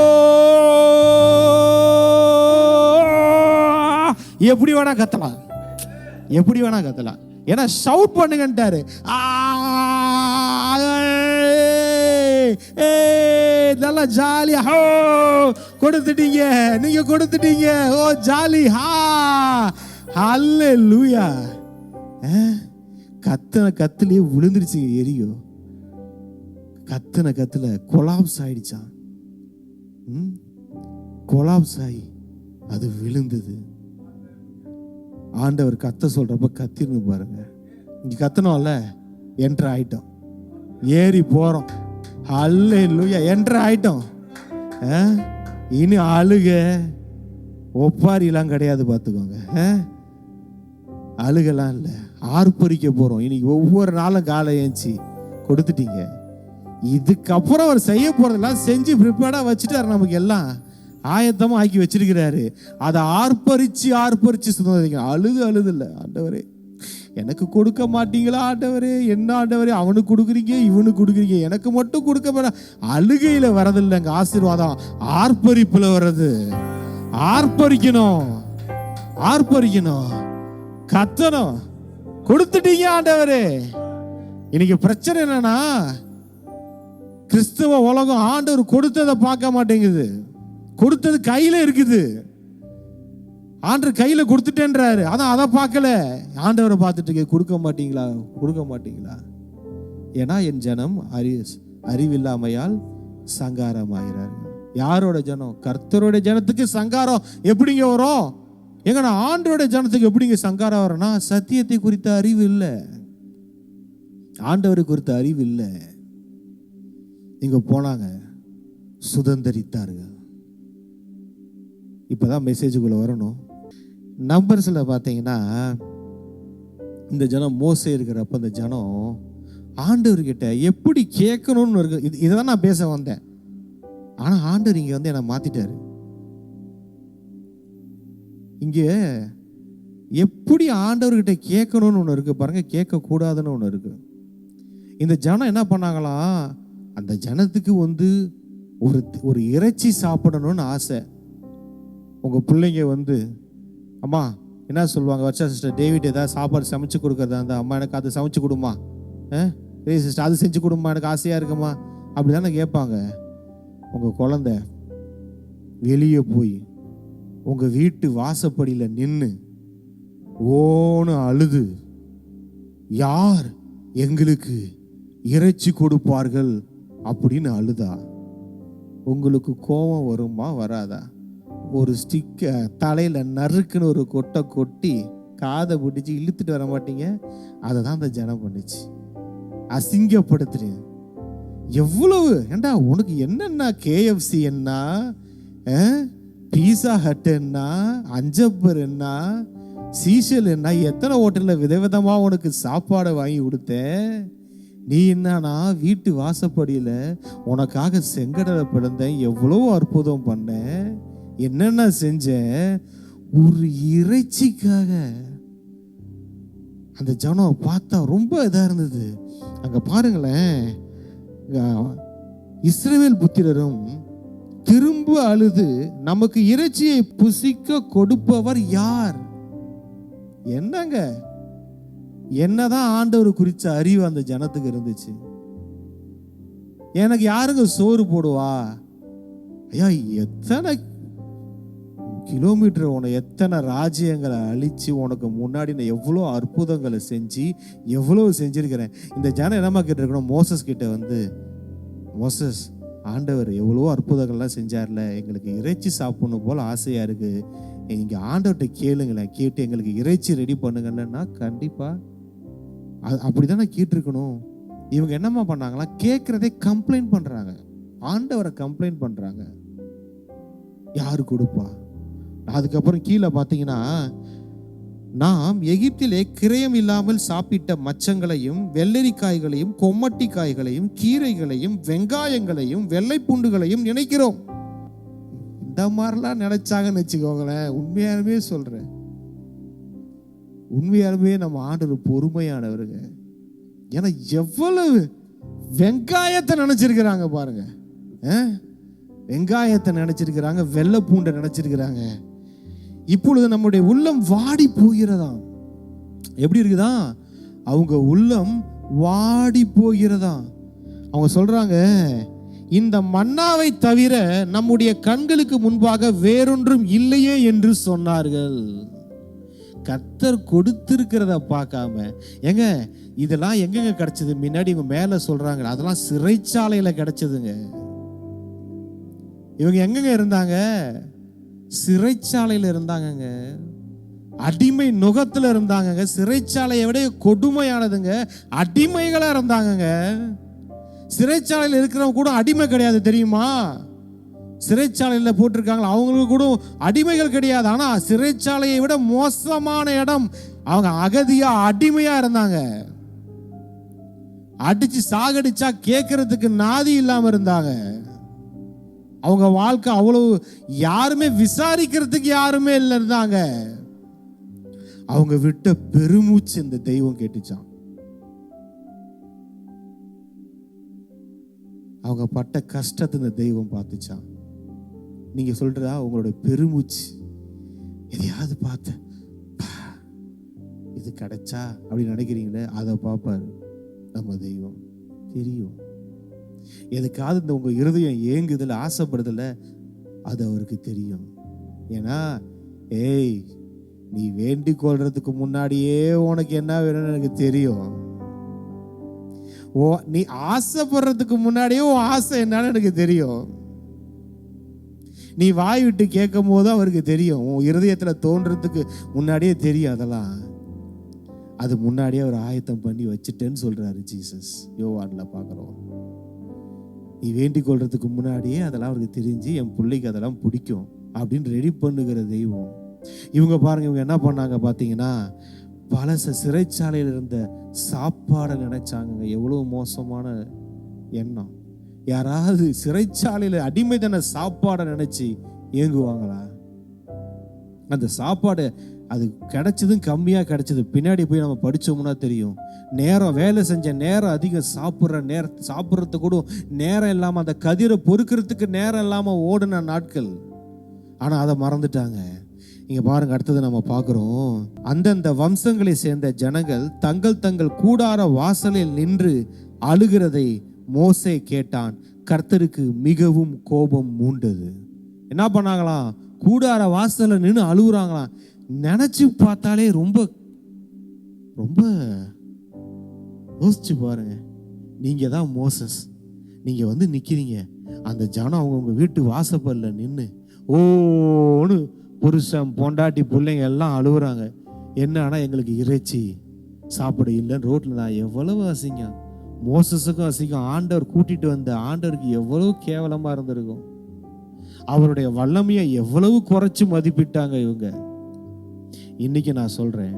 எப்படி வேணா கத்தலாம், எப்படி வேணா கத்தலாம். ஏன்னா ஷவுட் பண்ணுங்கன்ட்டாரு. நல்லா ஜாலியா கொடுத்துட்டீங்க, நீங்க கொடுத்துட்டீங்க. ஓ ஜாலி, ஹல்லேலூயா. கத்தன கத்துலயே விழுந்துருச்சு எரியோ. கத்தன கத்துல கொலாப்ஸ் ஆயிடுச்சான். கொலாப்ஸ் ஆகி அது விழுந்தது. ஆண்டவர் கத்த சொல்றப்ப கத்திருந்து பாருங்க. இங்க கத்தனோம்ல, என்ட்ரு ஆயிட்டோம், ஏறி போறோம். அல்லேலூயா, என்ட்ரு ஆயிட்டோம். இனி அழுக ஒப்பாரிலாம் கிடையாது, பார்த்துக்கோங்க. அழுகலாம் இல்லை, ஆர்ப்பரிக்க போறோம். இன்னைக்கு ஒவ்வொரு நாளும் காலை ஏஞ்சி கொடுத்துட்டீங்க. இதுக்கப்புறம் அவர் செய்ய போறதெல்லாம் செஞ்சு ப்ரிப்பேர்டா வச்சுட்டாரு, நமக்கு எல்லாம் ஆயத்தமா ஆக்கி வச்சிருக்கிறாரு. அதை ஆர்ப்பரிச்சு சுதந்திரிக்க. அழுது இல்லை, ஆண்டவரே எனக்கு கொடுக்க மாட்டீங்களா ஆண்டவரே, என்ன ஆண்டவரே, அவனுக்கு கொடுக்குறீங்க இவனுக்கு கொடுக்குறீங்க, எனக்கு மட்டும் கொடுக்க மாட்டா. அழுகையில வரதில்லைங்க ஆசீர்வாதம், ஆர்ப்பரிப்புல வர்றது. ஆர்ப்பரிக்கணும், கத்தணும். கொடுத்துட்டீங்க ஆண்டவரே. இன்னைக்கு பிரச்சனை என்னன்னா, கிறிஸ்தவ உலகம் ஆண்டவர் கொடுத்ததை பார்க்க மாட்டேங்குது. கொடுத்தது கையில இருக்குது, ஆண்டவர் கையில கொடுத்துட்டேன்றாரு. அதான் அதை பார்க்கல, ஆண்டவரை பார்த்துட்டு கொடுக்க மாட்டீங்களா. ஏன்னா என் ஜனம் அறிவில்லாமையால் சங்காரமாகிறார். யாரோட ஜனம்? கர்த்தரோட ஜனத்துக்கு சங்காரம் எப்படிங்க வரும்? எங்கன்னா ஆண்டவரோட ஜனத்துக்கு எப்படிங்க சங்காரம் வரும்னா, சத்தியத்தை குறித்த அறிவு இல்லை, ஆண்டவரை குறித்த அறிவு இல்லை. இங்க போனாங்க, சுதந்திரித்தார்கள். இப்பதான் மெசேஜுக்குள்ள வரணும். நம்பர்ஸ்ல பார்த்தீங்கன்னா, இந்த ஜனம் மோசே இருக்கிறப்ப இந்த ஜனம் ஆண்டவர்கிட்ட எப்படி கேட்கணும்னு இருக்கு. இதைதான் நான் பேச வந்தேன். ஆனா ஆண்டவர் இங்க வந்து என்னை மாத்திட்டாரு. இங்க எப்படி ஆண்டவர்கிட்ட கேட்கணும்னு ஒன்று இருக்கு பாருங்க, கேட்கக்கூடாதுன்னு ஒன்று இருக்கு. இந்த ஜனம் என்ன பண்ணாங்களாம், அந்த ஜனத்துக்கு வந்து ஒரு இறைச்சி சாப்பிடணும்னு ஆசை. உங்க பிள்ளைங்க வந்து, அம்மா என்ன சொல்லுவாங்க, வச்சா சிஸ்டர் டேவிட் ஏதாவது சாப்பாடு சமைச்சு கொடுக்குறதா இருந்தா, அம்மா எனக்கு அது சமைச்சு கொடுமா, சிஸ்டர் அது செஞ்சு கொடுமா, எனக்கு ஆசையா இருக்குமா, அப்படிதானே கேட்பாங்க. உங்க குழந்தை வெளியே போய் உங்க வீட்டு வாசப்படியில் நின்று ஓன்னு அழுது, யார் எங்களுக்கு இறைச்சி கொடுப்பார்கள் அப்படின்னு அழுதா, உங்களுக்கு கோபம் வருமா வராதா? ஒரு ஸ்டிக்க தலையில நறுக்குன்னு ஒரு கொட்டை கொட்டி காதை பிடிச்சி இழுத்துட்டு வர மாட்டீங்க? அதை தான் அந்த ஜனம் பண்ணுச்சு. அசிங்கப்படுத்துறீங்க. எவ்வளவு ஏண்டா, உனக்கு என்னன்னா கேஎஃப்சி என்ன, பீஸா ஹட் என்ன, அஞ்சப்பர் என்ன, சீசல் என்ன, எத்தனை ஹோட்டலில் விதவிதமா உனக்கு சாப்பாடை வாங்கி கொடுத்தேன். நீ என்னன்னா வீட்டு வாசப்படியில் உனக்காக செங்கடலை பிறந்தேன், எவ்வளோ அற்புதம் பண்ணேன், என்னென்ன செஞ்சேன், ஒரு இறைச்சிக்காக. அந்த ஜனம் பார்த்தா ரொம்ப இதா இருந்தது. அங்க பாருங்களேன், இஸ்ரவேல் புத்திரரும் திரும்ப அழுது, நமக்கு இறைச்சியை புசிக்க கொடுப்பவர் யார்? என்னங்க, என்னதான் ஆண்டவர் குறிச்ச அறிவு அந்த ஜனத்துக்கு இருந்துச்சு. எனக்கு யாருங்க சோறு போடுவா? ஐயா, எத்தனை கிலோமீட்டர், உனக்கு எத்தனை ராஜ்யங்களை அழிச்சு உனக்கு முன்னாடி நான் எவ்வளோ அற்புதங்களை செஞ்சு எவ்வளோ செஞ்சிருக்கிறேன். இந்த ஜனம் என்னமா கேட்டிருக்கணும், மோசஸ் கிட்ட வந்து, மோசஸ் ஆண்டவர் எவ்வளோ அற்புதங்கள்லாம் செஞ்சார்ல, எங்களுக்கு இறைச்சி சாப்பிடணும் போல ஆசையா இருக்கு, நீங்க ஆண்டவர்கிட்ட கேளுங்களேன், கேட்டு எங்களுக்கு இறைச்சி ரெடி பண்ணுங்கள்னா. கண்டிப்பா அப்படிதானே கேட்டிருக்கணும். இவங்க என்னமா பண்ணாங்களா, கேட்கறதே கம்ப்ளைண்ட் பண்றாங்க, ஆண்டவரை கம்ப்ளைண்ட் பண்றாங்க, யாரு கொடுப்பா. அதுக்கப்புறம் கீழே பார்த்தீங்கன்னா, நாம் எகிப்திலே கிரயம் இல்லாமல் சாப்பிட்ட மச்சங்களையும் வெள்ளரிக்காய்களையும் கொம்மட்டிக்காய்களையும் கீரைகளையும் வெங்காயங்களையும் வெள்ளை பூண்டுகளையும் நினைக்கிறோம். இந்த மாதிரிலாம் நினைச்சாங்கன்னு வச்சுக்கோங்களேன். உண்மையாலுமே சொல்றேன், உண்மையாலுமே நம்ம ஆண்டவர் பொறுமையானவருங்க. ஏன்னா எவ்வளவு வெங்காயத்தை நினைச்சிருக்கிறாங்க பாருங்க, வெங்காயத்தை நினைச்சிருக்கிறாங்க, வெள்ளை பூண்டை நினைச்சிருக்கிறாங்க. இப்பொழுது நம்முடைய உள்ளம் வாடி போகிறதா. எப்படி இருக்குதா? அவங்க உள்ளம் வாடி போகிறதா. அவங்க சொல்றாங்க, இந்த மன்னாவை தவிர நம்முடைய கண்களுக்கு முன்பாக வேறொன்றும் இல்லையே என்று சொன்னார்கள். கர்த்தர் கொடுத்திருக்கிறத பார்க்காம, எங்க இதெல்லாம் எங்கெங்க கிடைச்சது? முன்னாடி இவங்க மேல சொல்றாங்க, அதெல்லாம் சிறைச்சாலையில கிடைச்சதுங்க. இவங்க எங்கெங்க இருந்தாங்க? சிறைச்சாலையில் இருந்தாங்கங்க. அடிமை நுகத்துல இருந்தாங்க. சிறைச்சாலையை விட கொடுமையானதுங்க, அடிமைகளா இருந்தாங்க. சிறைச்சாலையில் இருக்கிறவங்க கூட அடிமை கிடையாது தெரியுமா? சிறைச்சாலையில் போட்டிருக்காங்க, அவங்களுக்கு கூட அடிமைகள் கிடையாது. ஆனா சிறைச்சாலையை விட மோசமான இடம். அவங்க அகதியா அடிமையா இருந்தாங்க. அடிச்சு சாகடிச்சா கேட்கறதுக்கு நாதி இல்லாம இருந்தாங்க. அவங்க வாழ்க்கை அவ்வளவு, யாருமே விசாரிக்கிறதுக்கு யாருமே இல்லை இருந்தாங்க. அவங்க விட்ட பெருமூச்சு இந்த தெய்வம் கேட்டுச்சான். அவங்க பட்ட கஷ்டத்தை இந்த தெய்வம் பார்த்துச்சான். நீங்க சொல்றா உங்களோட பெருமூச்சு எதையாவது பார்த்த இது கிடைச்சா அப்படின்னு நினைக்கிறீங்களே, அதை பார்ப்பாரு நம்ம தெய்வம். தெரியும் எதுக்காவது இந்த உங்க இருதயம் ஏங்குதுல, ஆசைப்படுதுல, அது அவருக்கு தெரியும். ஏன்னா ஏய், நீ வேண்டிக் கொள்றதுக்கு முன்னாடியே உனக்கு என்ன வேணும்னு எனக்கு தெரியும். நீ ஆசைப்படுறதுக்கு முன்னாடியே உன் ஆசை என்னன்னு எனக்கு தெரியும். நீ வாய் விட்டு கேட்கும் போது அவருக்கு தெரியும். உன் இருதயத்துல தோன்றதுக்கு முன்னாடியே தெரியும். அதெல்லாம் அது முன்னாடியே அவர் ஆயத்தம் பண்ணி வச்சுட்டேன்னு சொல்றாரு ஜீசஸ். யோவான்ல பாக்குறோம். நீ வேண்டிக் கொள்றதுக்கு முன்னாடியே அதெல்லாம் அவருக்கு தெரிஞ்சு, என் பிள்ளைக்கு அதெல்லாம் பிடிக்கும் அப்படின்னு ரெடி பண்ணுகிற தெய்வம். இவங்க பாருங்க, இவங்க என்ன பண்ணாங்க பார்த்தீங்கன்னா, பலச சிறைச்சாலையில் இருந்த சாப்பாடை நினைச்சாங்க. எவ்வளவு மோசமான எண்ணம். யாராவது சிறைச்சாலையில் அடிமைதான சாப்பாடை நினைச்சு ஏங்குவாங்களா? அந்த சாப்பாடு அது கிடைச்சதும் கம்மியா கிடைச்சது. பின்னாடி போய் நம்ம படிச்சோம்னா தெரியும். நேரம், வேலை செஞ்ச நேரம் அதிகம், சாப்பிட்றதுக்கு கூட நேரம் இல்லாம, அந்த கதிரை பொறுக்கிறதுக்கு நேரம் இல்லாம ஓடின நாட்கள். ஆனா அதை மறந்துட்டாங்க. இங்க பாருங்க, அடுத்தது நம்ம பார்க்கிறோம். அந்தந்த வம்சங்களை சேர்ந்த ஜனங்கள் தங்கள் தங்கள் கூடார வாசலில் நின்று அழுகிறதை மோசே கேட்டான். கர்த்தருக்கு மிகவும் கோபம் மூண்டது. என்ன பண்ணாங்களாம்? கூடார வாசல்ல நின்று அழுகுறாங்களாம். நினைச்சு பார்த்தாலே ரொம்ப ரொம்ப யோசிச்சு பாருங்க. நீங்க தான் மோசஸ், நீங்க வந்து நிக்கிறீங்க. அந்த ஜனம் அவங்கவுங்க வீட்டு வாசப்பல்ல நின்று ஓன்னு புருஷன் பொண்டாட்டி பிள்ளைங்க எல்லாம் அழுகுறாங்க. என்னன்னா எங்களுக்கு இறைச்சி சாப்பிட இல்லைன்னு ரோட்ல. நான் எவ்வளவு அசிங்கம், மோசஸுக்கும் அசிங்கம். ஆண்டவர் கூட்டிட்டு வந்த ஆண்டவருக்கு எவ்வளவு கேவலமா இருந்திருக்கும். அவருடைய வல்லமையை எவ்வளவு குறைச்சு மதிப்பிட்டாங்க இவங்க. இன்னைக்கு நான் சொல்றேன்,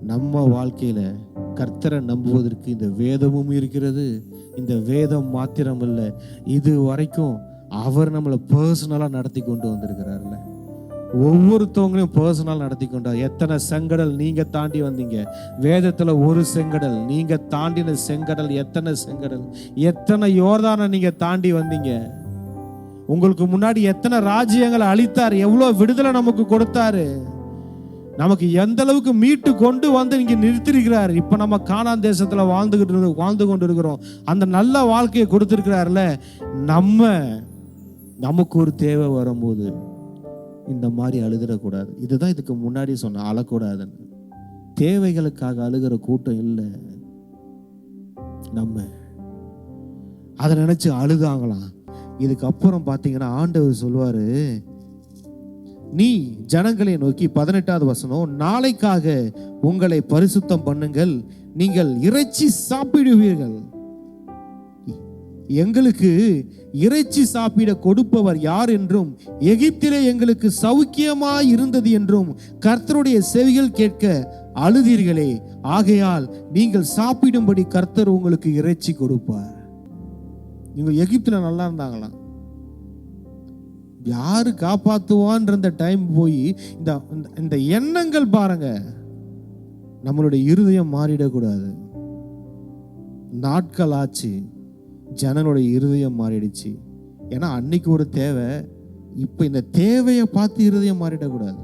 நம்ம வாழ்க்கையில கர்த்தரை நம்புவதற்கு இந்த வேதமும் இருக்கிறது. இந்த வேதம் மாத்திரம் இல்ல, இது வரைக்கும் அவர் நம்மளை பர்சனலா நடத்தி கொண்டு வந்திருக்கிறார்ல. ஒவ்வொருத்தவங்களையும் பர்சனல் நடத்தி கொண்டார். எத்தனை செங்கடல் நீங்க தாண்டி வந்தீங்க. வேதத்துல ஒரு செங்கடல், நீங்க தாண்டின செங்கடல் எத்தனை செங்கடல், எத்தனை யோர்தானை நீங்க தாண்டி வந்தீங்க. உங்களுக்கு முன்னாடி எத்தனை ராஜ்யங்களை அழித்தார், எவ்வளவு விடுதலை நமக்கு கொடுத்தாரு, நமக்கு எந்த அளவுக்கு மீட்டு கொண்டு வந்து இங்க நிறுத்திருக்கிறார். இப்ப நம்ம கானான் தேசத்துல வாழ்ந்து கொண்டு இருக்கிறோம். அந்த நல்ல வாழ்க்கையை கொடுத்திருக்கிறார்ல. நமக்கு ஒரு தேவை வரும்போது இந்த மாதிரி அழுகிடக்கூடாது. இதுதான் இதுக்கு முன்னாடி சொன்ன, அழக்கூடாதுன்னு. தேவைகளுக்காக அழுகிற கூட்டம் இல்லை. நம்ம அதை நினைச்சு அழுதாங்களாம். இதுக்கப்புறம் பாத்தீங்கன்னா ஆண்டவர் சொல்லுவாரு, நீ ஜனங்களை நோக்கி 18வது வசனம், நாளைக்காக உங்களை பரிசுத்தம் பண்ணுங்கள், நீங்கள் இறைச்சி சாப்பிடுவீர்கள். எங்களுக்கு இறைச்சி சாப்பிட கொடுப்பவர் யார் என்றும், எகிப்திலே எங்களுக்கு சௌக்கியமாய் இருந்தது என்றும் கர்த்தருடைய செவிகள் கேட்க அழுதீர்களே. ஆகையால் நீங்கள் சாப்பிடும்படி கர்த்தர் உங்களுக்கு இறைச்சி கொடுப்பார். இவங்க எகிப்தில் நல்லா இருந்தாங்களாம். யாரு காப்பாத்துவான்ற டைம் போய் இந்த எண்ணங்கள் பாருங்க, நம்மளுடைய இருதயம் மாறிடக்கூடாது. நாட்கள் ஆச்சு, ஜனனுடைய இருதயம் மாறிடுச்சு. ஏன்னா அன்னைக்கு ஒரு தேவை, இப்ப இந்த தேவையை பார்த்து இருதயம் மாறிடக்கூடாது.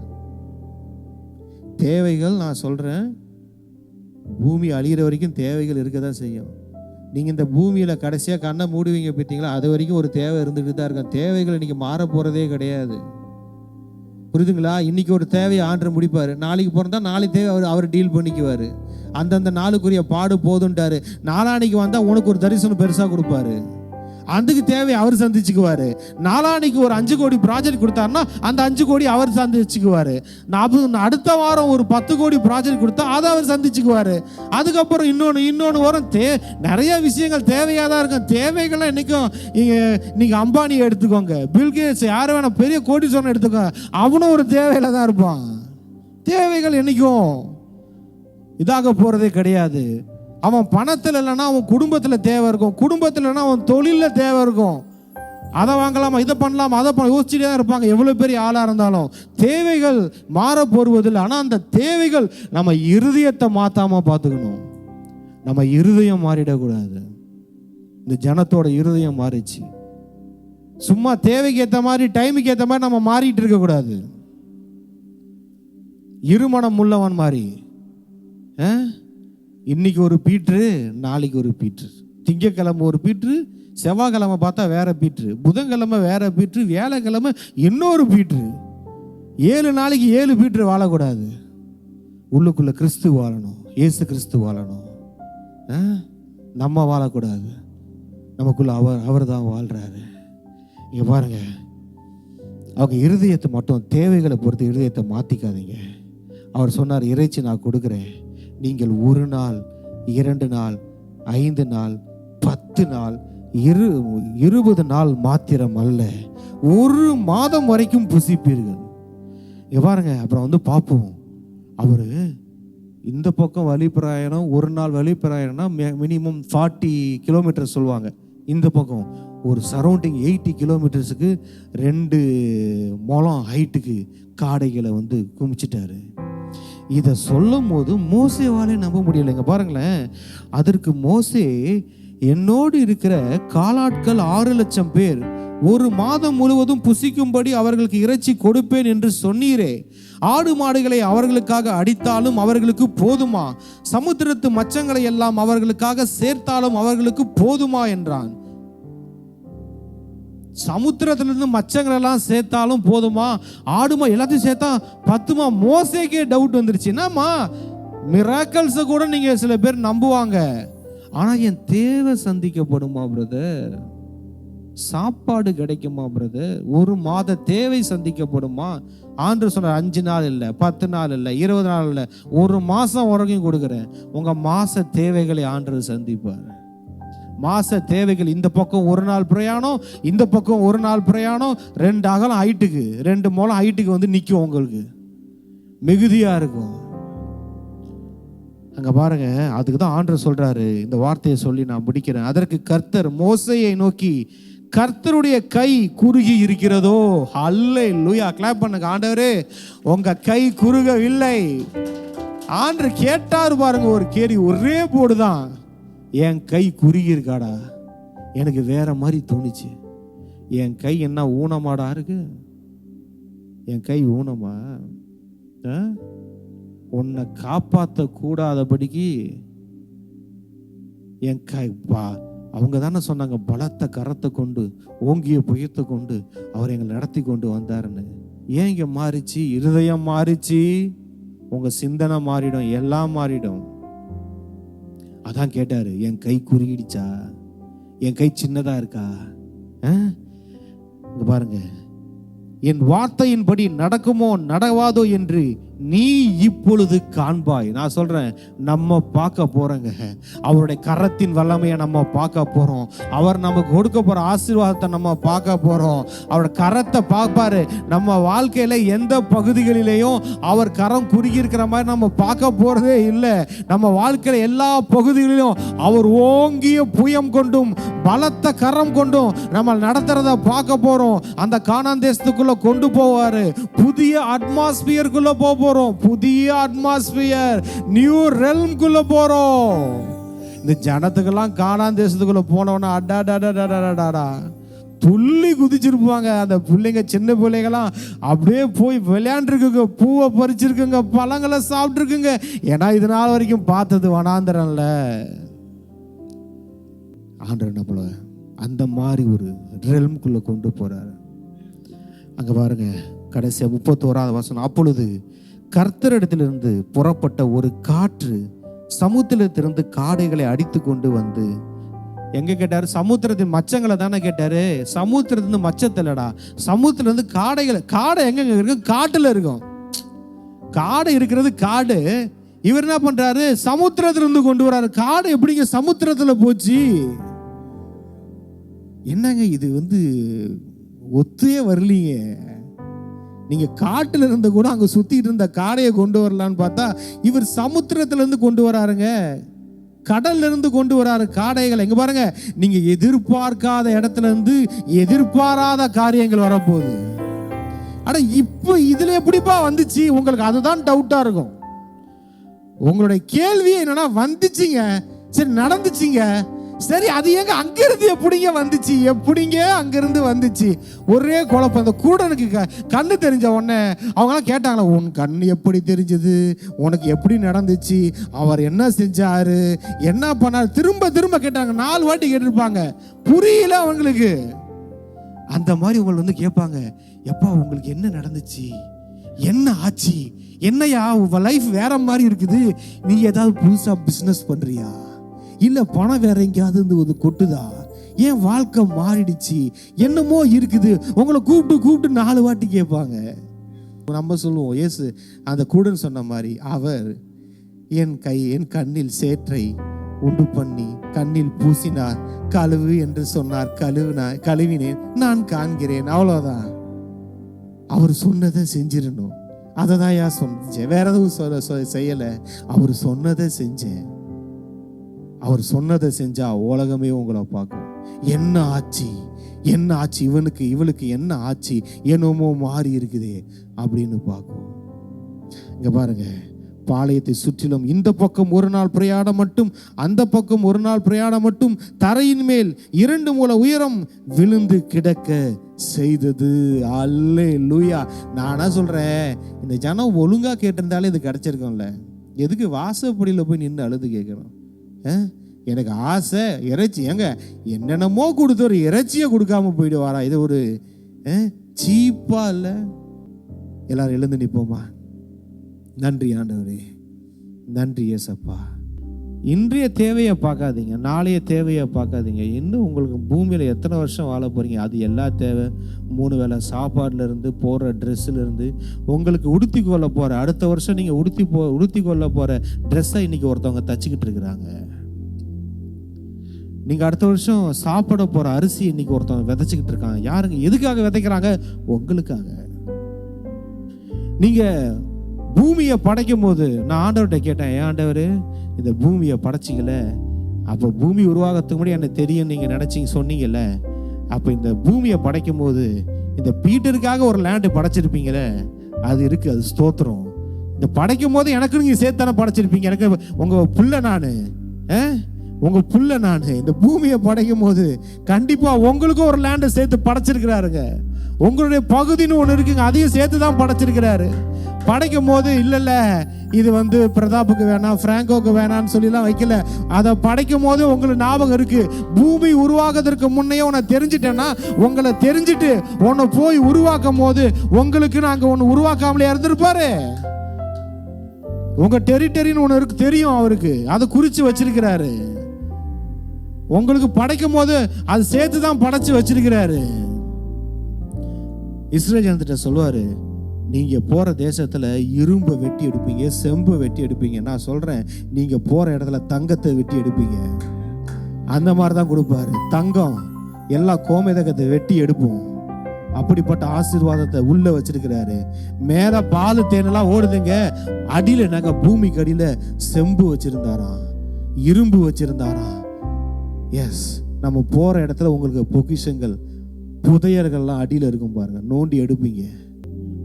தேவைகள், நான் சொல்றேன், பூமி அழிகிற வரைக்கும் தேவைகள் இருக்கதான் செய்யும். நீங்க இந்த பூமியில கடைசியா கண்ணை மூடுவீங்க பார்த்தீங்களா, அது வரைக்கும் ஒரு தேவை இருந்துகிட்டு தான் இருக்கும். தேவைகள் இன்னைக்கு மாற போறதே கிடையாது. புரியுதுங்களா? இன்னைக்கு ஒரு தேவையை ஆண்டு முடிப்பாரு, நாளைக்கு பிறந்தா நாளைக்கு தேவை அவர் டீல் பண்ணிக்குவாரு. அந்தந்த நாளுக்குரிய பாடு போதுன்ட்டாரு. நாளானைக்கு வந்தா உனக்கு ஒரு தரிசனம் பெருசா கொடுப்பாரு. அதுக்கு தேவை அவர் சந்திச்சுக்குவாரு. நாளானிக்கு ஒரு 5 கோடி ப்ராஜெக்ட் கொடுத்தாருன்னா அந்த 5 கோடி அவர் சந்திச்சுக்குவாரு. அடுத்த வாரம் ஒரு 10 கோடி ப்ராஜெக்ட் கொடுத்தா அதை அவர் சந்திச்சுக்குவாரு. அதுக்கப்புறம் இன்னொன்று வரும். நிறைய விஷயங்கள் தேவையாக தான் இருக்கும். தேவைகள்லாம் என்னைக்கும் நீங்க அம்பானியை எடுத்துக்கோங்க, பில்கேட்ஸ், யாரும் வேணா பெரிய கோடீஸ்வரன் எடுத்துக்கோங்க, அவனும் ஒரு தேவையில தான் இருப்பான். தேவைகள் என்னைக்கும் இதாக போறதே கிடையாது. அவன் பணத்தில் இல்லைன்னா அவன் குடும்பத்தில் தேவை இருக்கும், குடும்பத்தில் இல்லைன்னா அவன் தொழிலில் தேவை இருக்கும். அதை வாங்கலாமா, இதை பண்ணலாமா, அதை யோசிச்சுட்டே தான் இருப்பாங்க. எவ்வளோ பெரிய ஆளாக இருந்தாலும் தேவைகள் மாற போடுவதில்லை. ஆனால் அந்த தேவைகள் நம்ம இருதயத்தை மாற்றாமல் பார்த்துக்கணும். நம்ம இருதயம் மாறிடக்கூடாது. இந்த ஜனத்தோட இருதயம் மாறிச்சு. சும்மா தேவைக்கு ஏற்ற மாதிரி டைமுக்கு ஏற்ற மாதிரி நம்ம மாறிட்டு இருக்கக்கூடாது. இருமனம் உள்ளவன் மாதிரி இன்னைக்கு ஒரு பீட்ரு, நாளைக்கு ஒரு பீட்ரு, திங்கக்கிழமை ஒரு பீட்ரு, செவ்வாய்க்கிழமை பார்த்தா வேற பீட்ரு, புதன்கிழமை வேற பீட்ரு, வியாழக்கிழமை இன்னொரு பீட்ரு. 7 நாளைக்கு 7 பீட்ரு வாழக்கூடாது. உள்ளுக்குள்ள கிறிஸ்து வாழணும், இயேசு கிறிஸ்து வாழணும். நம்ம வாழக்கூடாது. நமக்குள்ள அவர் தான் வாழ்றாரு. இங்க பாருங்க, அவங்க இருதயத்தை மட்டும் தேவைகளை பொறுத்து இருதயத்தை மாத்திக்காதீங்க. அவர் சொன்னார், இறைச்சி நான் கொடுக்குறேன், நீங்கள் 1 நாள் 2 நாள் 5 நாள் 10 நாள் 20 நாள் மாத்திரம் அல்ல, 1 மாதம் வரைக்கும் புசிப்பீர்கள். பாருங்க, அப்புறம் பார்ப்போம். அவரு இந்த பக்கம் வழிப்பிராயணம், 1 நாள் வழிப்பிராயணம்னா மினிமம் 40 கிலோமீட்டர் சொல்லுவாங்க. இந்த பக்கம் ஒரு சரௌண்டிங் 80 கிலோமீட்டர்ஸுக்கு 2 முழம் ஹைட்டுக்கு காடைகளை குமிச்சிட்டாரு. இதை சொல்லும் போது மோசேவாலே நம்ப முடியலைங்க. பாருங்களேன், அதற்கு மோசே, என்னோடு இருக்கிற காலாட்கள் 6 லட்சம் பேர் 1 மாதம் முழுவதும் புசிக்கும்படி அவர்களுக்கு இறைச்சி கொடுப்பேன் என்று சொன்னீரே, ஆடு மாடுகளை அவர்களுக்காக அடித்தாலும் அவர்களுக்கு போதுமா? சமுத்திரத்து மச்சங்களை எல்லாம் அவர்களுக்காக சேர்த்தாலும் அவர்களுக்கு போதுமா என்றான். சமுத்திரத்திலிருந்து மச்சங்கள் எல்லாம் சேர்த்தாலும் போதுமா? ஆடுமா எல்லாத்தையும் சேர்த்தா பத்துமா? மோசேக்கே டவுட் வந்துருச்சு. என்னம்மா, மிராக்கல்ஸை கூட நீங்க சில பேர் நம்புவாங்க, ஆனா என் தேவை சந்திக்கப்படுமா பிரதர்? சாப்பாடு கிடைக்குமா பிரதர்? 1 மாத தேவை சந்திக்கப்படுமா? ஆண்டு சொன்ன 5 நாள் இல்லை, 10 நாள் இல்லை, 20 நாள் இல்லை, 1 மாசம் வரைக்கும் கொடுக்குறேன். உங்க மாச தேவைகளை ஆண்டு சந்திப்பார். மாச தேவைகள், இந்த பக்கம் 1 நாள் பிரயாணம், இந்த பக்கம் 1 நாள் பிரயாணம், 2 அகலம் ஹைட்டுக்கு, 2 முழம் ஹைட்டுக்கு நிற்கும். உங்களுக்கு மிகுதியா இருக்கும். அங்க பாருங்க, அதுக்கு தான் ஆண்டவர் சொல்றாரு. இந்த வார்த்தையை சொல்லி நான் முடிக்கிறேன். அதற்கு கர்த்தர் மோசேயை நோக்கி, கர்த்தருடைய கை குறுகி இருக்கிறதோ? அல்லேலூயா, கிளாப் பண்ணுங்க. ஆண்டவரே, உங்க கை குறுகவில்லை. ஆண்டவர் கேட்டாரு பாருங்க, ஒரு கேள்வி, ஒரே போடுதான். என் கை குறுகி இருக்காடா? எனக்கு வேற மாதிரி தோணுச்சு. என் கை என்ன ஊனமாடா இருக்கு? என் கை ஊனமா? உன்னை காப்பாற்ற கூடாதபடிக்கு என் கை அவங்க தானே சொன்னாங்க, பலத்த கரத்தை கொண்டு ஓங்கிய புயத்தை கொண்டு அவர் எங்களை நடத்தி கொண்டு வந்தாருன்னு. ஏன் இங்க மாறிச்சு? இருதயம் மாறிச்சு, உங்க சிந்தனை மாறிடும், எல்லாம் மாறிடும். அதான் கேட்டாரு, என் கை குறுகிடுச்சா? என் கை சின்னதா இருக்கா? பாருங்க, என் வார்த்தையின்படி நடக்குமோ நடவாதோ என்று நீ இப்பொழுது காண்பாய். நான் சொல்றேன், நம்ம பார்க்க போறோங்க. அவருடைய கரத்தின் வல்லமையை நம்ம பார்க்க போறோம். அவர் நமக்கு கொடுக்க போற ஆசீர்வாதத்தை நம்ம பார்க்க போறோம். அவருடைய கரத்தை பார்ப்பாரு. நம்ம வாழ்க்கையில எந்த பகுதிகளிலேயும் அவர் கரம் குறுகி இருக்கிற மாதிரி நம்ம பார்க்க போறதே இல்லை. நம்ம வாழ்க்கையில எல்லா பகுதிகளிலும் அவர் ஓங்கிய புயம் கொண்டும் பலத்த கரம் கொண்டும் நம்ம நடத்துறத பார்க்க போறோம். அந்த கானான் தேசத்துக்குள்ள கொண்டு போவாரு. புதிய அட்மாஸ்பியருக்குள்ள போறோம். புதிய அட்மாஸ்பியர், நியூ ரெல்ம்குள்ள போறோம். இந்த ஜனத்துக்கெல்லாம் கானான் தேசத்துக்குள்ள போனவனா அடாடாடாடாடாடா துள்ளி குதிச்சிருப்பாங்க. அந்த பிள்ளைங்க, சின்ன பிள்ளைங்களாம் அப்படியே போய் விளையாண்டுருக்குங்க, பூவை பறிச்சிருக்குங்க, பழங்களை சாப்பிட்டுருக்குங்க. ஏன்னா இது நாள் வரைக்கும் பார்த்தது வனாந்தரம்ல. ஆண்டவர் நம்மள அந்த மாதிரி ஒரு ரெல்ம்குள்ள கொண்டு போறாரு. அங்க பாருங்க, கடைசியா 31வது வசனம். அப்பொழுது கர்த்தரிடத்திலிருந்து புறப்பட்ட ஒரு காற்று சமுத்திரத்திலிருந்து காடைகளை அடித்து கொண்டு வந்து எங்க கேட்டாரு? சமுத்திரத்தின் மச்சங்களை தானே கேட்டாரு. சமுத்திரத்திலிருந்து மச்சத்தில்லடா, சமுத்திரத்திலிருந்து காடைகளை. காடை எங்க இருக்கும்? காட்டுல இருக்கும். காடை இருக்கிறது காடு. இவர் என்ன பண்றாரு? சமுத்திரத்திலிருந்து கொண்டு வராரு. காடை எப்படிங்க சமுத்திரத்துல போச்சு? என்னங்க இது ஒத்தே வரலீங்க. நீங்க காட்டுல இருந்த கூட அங்க சுத்திட்டு இருந்த காடையை கொண்டு வரலான்னு பார்த்தா இவர் சமுத்திரத்துல இருந்து கொண்டு வராருங்க. கடல்ல இருந்து கொண்டு வராரு காடைகள். எங்க பாருங்க, நீங்க எதிர்பார்க்காத இடத்துல இருந்து எதிர்பாராத காரியங்கள் வரப்போகுது. ஆனா இப்ப இதுல எப்படிப்பா வந்துச்சு? உங்களுக்கு அதுதான் டவுட்டா இருக்கும். உங்களுடைய கேள்வி என்னன்னா, வந்துச்சுங்க, சரி நடந்துச்சுங்க, சரி அது எங்க அங்கிருந்து எப்படிங்க வந்துச்சு? எப்படிங்க அங்கிருந்து வந்துச்சு? ஒரே குழப்பம். அந்த கூடனுக்கு கண்ணு தெரிஞ்ச உடனே அவங்களாம் கேட்டாங்களா, உன் கண்ணு எப்படி தெரிஞ்சது? உனக்கு எப்படி நடந்துச்சு? அவர் என்ன செஞ்சாரு? என்ன பண்ணாரு? திரும்ப திரும்ப கேட்டாங்க. 4 வாட்டி கேட்டிருப்பாங்க. புரியல அவங்களுக்கு. அந்த மாதிரி உங்களை கேட்பாங்க, எப்பா உங்களுக்கு என்ன நடந்துச்சு? என்ன ஆச்சு? என்னையா உங்க லைஃப் வேற மாதிரி இருக்குது? நீ ஏதாவது புதுசா பிசினஸ் பண்றியா? இல்ல பணம் வேற எங்கேயாவது கொட்டுதா? ஏன் வாழ்க்கை மாறிடுச்சு? என்னமோ இருக்குது. உங்களை கூப்பிட்டு 4 வாட்டி கேட்பாங்க. நம்ம சொல்லுவோம், இயேசு அந்த கூடன் சொன்ன மாதிரி, அவர் என் கண்ணில் சேற்றை உண்டு பண்ணி கண்ணில் பூசினார், கழுவு என்று சொன்னார், கழுவினேன், நான் காண்கிறேன். அவ்வளவுதான். அவர் சொன்னதை செஞ்சிடணும். அதை தான் செஞ்சேன், வேற எதுவும் செய்யல. அவர் சொன்னதை செஞ்சேன். அவர் சொன்னதை செஞ்சா உலகமே உங்களை பார்க்கும். என்ன ஆச்சு? என்ன ஆச்சு? இவளுக்கு என்ன ஆச்சு? என்னமோ மாறி இருக்குதே அப்படின்னு பார்க்கும். இங்க பாருங்க, பாளையத்தை சுற்றிலும் இந்த பக்கம் 1 நாள் பிரயாணம் மட்டும், அந்த பக்கம் 1 நாள் பிரயாணம் மட்டும் தரையின் மேல் 2 முழ உயரம் விழுந்து கிடக்க செய்தது. அல்லேலூயா. நானா சொல்றேன், இந்த ஜனம் ஒழுங்கா கேட்டிருந்தாலே இது கிடைச்சிருக்கும்ல. எதுக்கு வாசப்படியில் போய் நின்று அழுது கேட்கணும்? எனக்கு ஆசை இறைச்சி. ஏங்க என்னென்னமோ கொடுத்து ஒரு இறைச்சியை கொடுக்காம போயிடுவாரா? இது ஒரு சீப்பா இல்லை? எல்லாரும் எழுந்து நிற்போமா? நன்றி ஆண்டவரே, நன்றி ஏசப்பா. இன்றைய தேவையை பார்க்காதீங்க, நாளைய தேவையை பார்க்காதீங்க. இன்னும் உங்களுக்கு பூமியில் எத்தனை வருஷம் வாழ போறீங்க? அது எல்லா தேவை. 3 வேளை சாப்பாடுல இருந்து, போடுற ட்ரெஸ்ஸுல இருந்து, உங்களுக்கு உடுத்தி கொள்ள போற அடுத்த வருஷம் நீங்க உடுத்தி கொள்ள போற ட்ரெஸ்ஸை இன்னைக்கு ஒருத்தவங்க தச்சுக்கிட்டு இருக்கிறாங்க. நீங்க அடுத்த வருஷம் சாப்பிட போற அரிசி இன்னைக்கு ஒருத்தவங்க விதைச்சுக்கிட்டு இருக்காங்க. யாருங்க? எதுக்காக விதைக்கிறாங்க? உங்களுக்காக. நீங்க பூமியை படைக்கும் போது நான் ஆண்டவர்கிட்ட கேட்டேன், ஏன் ஆண்டவர் இந்த பூமியை படைச்சிங்கல, அப்போ பூமி உருவாகிறதுக்கு முன்னாடி எனக்கு தெரியும் நீங்க நினைச்சிங்க சொன்னீங்கல்ல, அப்போ இந்த பூமியை படைக்கும் போது இந்த பீட்டருக்காக ஒரு லேண்டு படைச்சிருப்பீங்களே, அது இருக்கு, அது ஸ்தோத்திரம். இந்த படைக்கும் போது எனக்கு நீங்க சேர்த்தானே படைச்சிருப்பீங்க. எனக்கு உங்க புள்ள நானு, உங்க புள்ள நானு. இந்த பூமியை படைக்கும் போது கண்டிப்பா உங்களுக்கும் ஒரு லேண்டை சேர்த்து படைச்சிருக்கிறாருங்க. உங்களுடைய பகுதின்னு ஒன்று இருக்குங்க, அதையும் சேர்த்து தான் படைச்சிருக்கிறாரு. படைக்கும் போது இல்ல இது பிரதாப்புக்கு வேணாம், பிராங்கோக்கு வேணான்னு சொல்லிலாம் வைக்கல. அதை படைக்கும் போது உங்களுக்கு ஞாபகம் இருக்கு, பூமி உருவாக்குறதுக்கு முன்னையே உன்னை தெரிஞ்சிட்டேன்னா, உங்களை தெரிஞ்சிட்டு உன்னை போய் உருவாக்கும் போது உங்களுக்கு நாங்க ஒன்று உருவாக்காமலே இருந்திருப்பாரு. உங்க டெரிட்டரின்னு ஒன்று இருக்கு தெரியும் அவருக்கு, அதை குறிச்சு வச்சிருக்கிறாரு. உங்களுக்கு படைக்கும் போது அது சேர்த்து தான் படைச்சு வச்சிருக்கிறாரு. இஸ்ரேல் ஜனத்திட்ட சொல்லுவாரு, நீங்க போற தேசத்துல இரும்பை வெட்டி எடுப்பீங்க, செம்பை வெட்டி எடுப்பீங்க. நான் சொல்றேன், நீங்க போற இடத்துல தங்கத்தை வெட்டி எடுப்பீங்க. அந்த மாதிரி தான் கொடுப்பாரு. தங்கம் எல்லா கோமேதகத்தை வெட்டி எடுப்போம். அப்படிப்பட்ட ஆசீர்வாதத்தை உள்ள வச்சிருக்கிறாரு. மேல பால் தேனெல்லாம் ஓடுதுங்க, அடியில நாங்க பூமிக்கு அடியில செம்பு வச்சிருந்தாராம், இரும்பு வச்சிருந்தாராம். எஸ், நம்ம போற இடத்துல உங்களுக்கு பொக்கிஷங்கள், புதையர்கள்லாம் அடியில இருக்கும் பாருங்க, நோண்டி எடுப்பீங்க.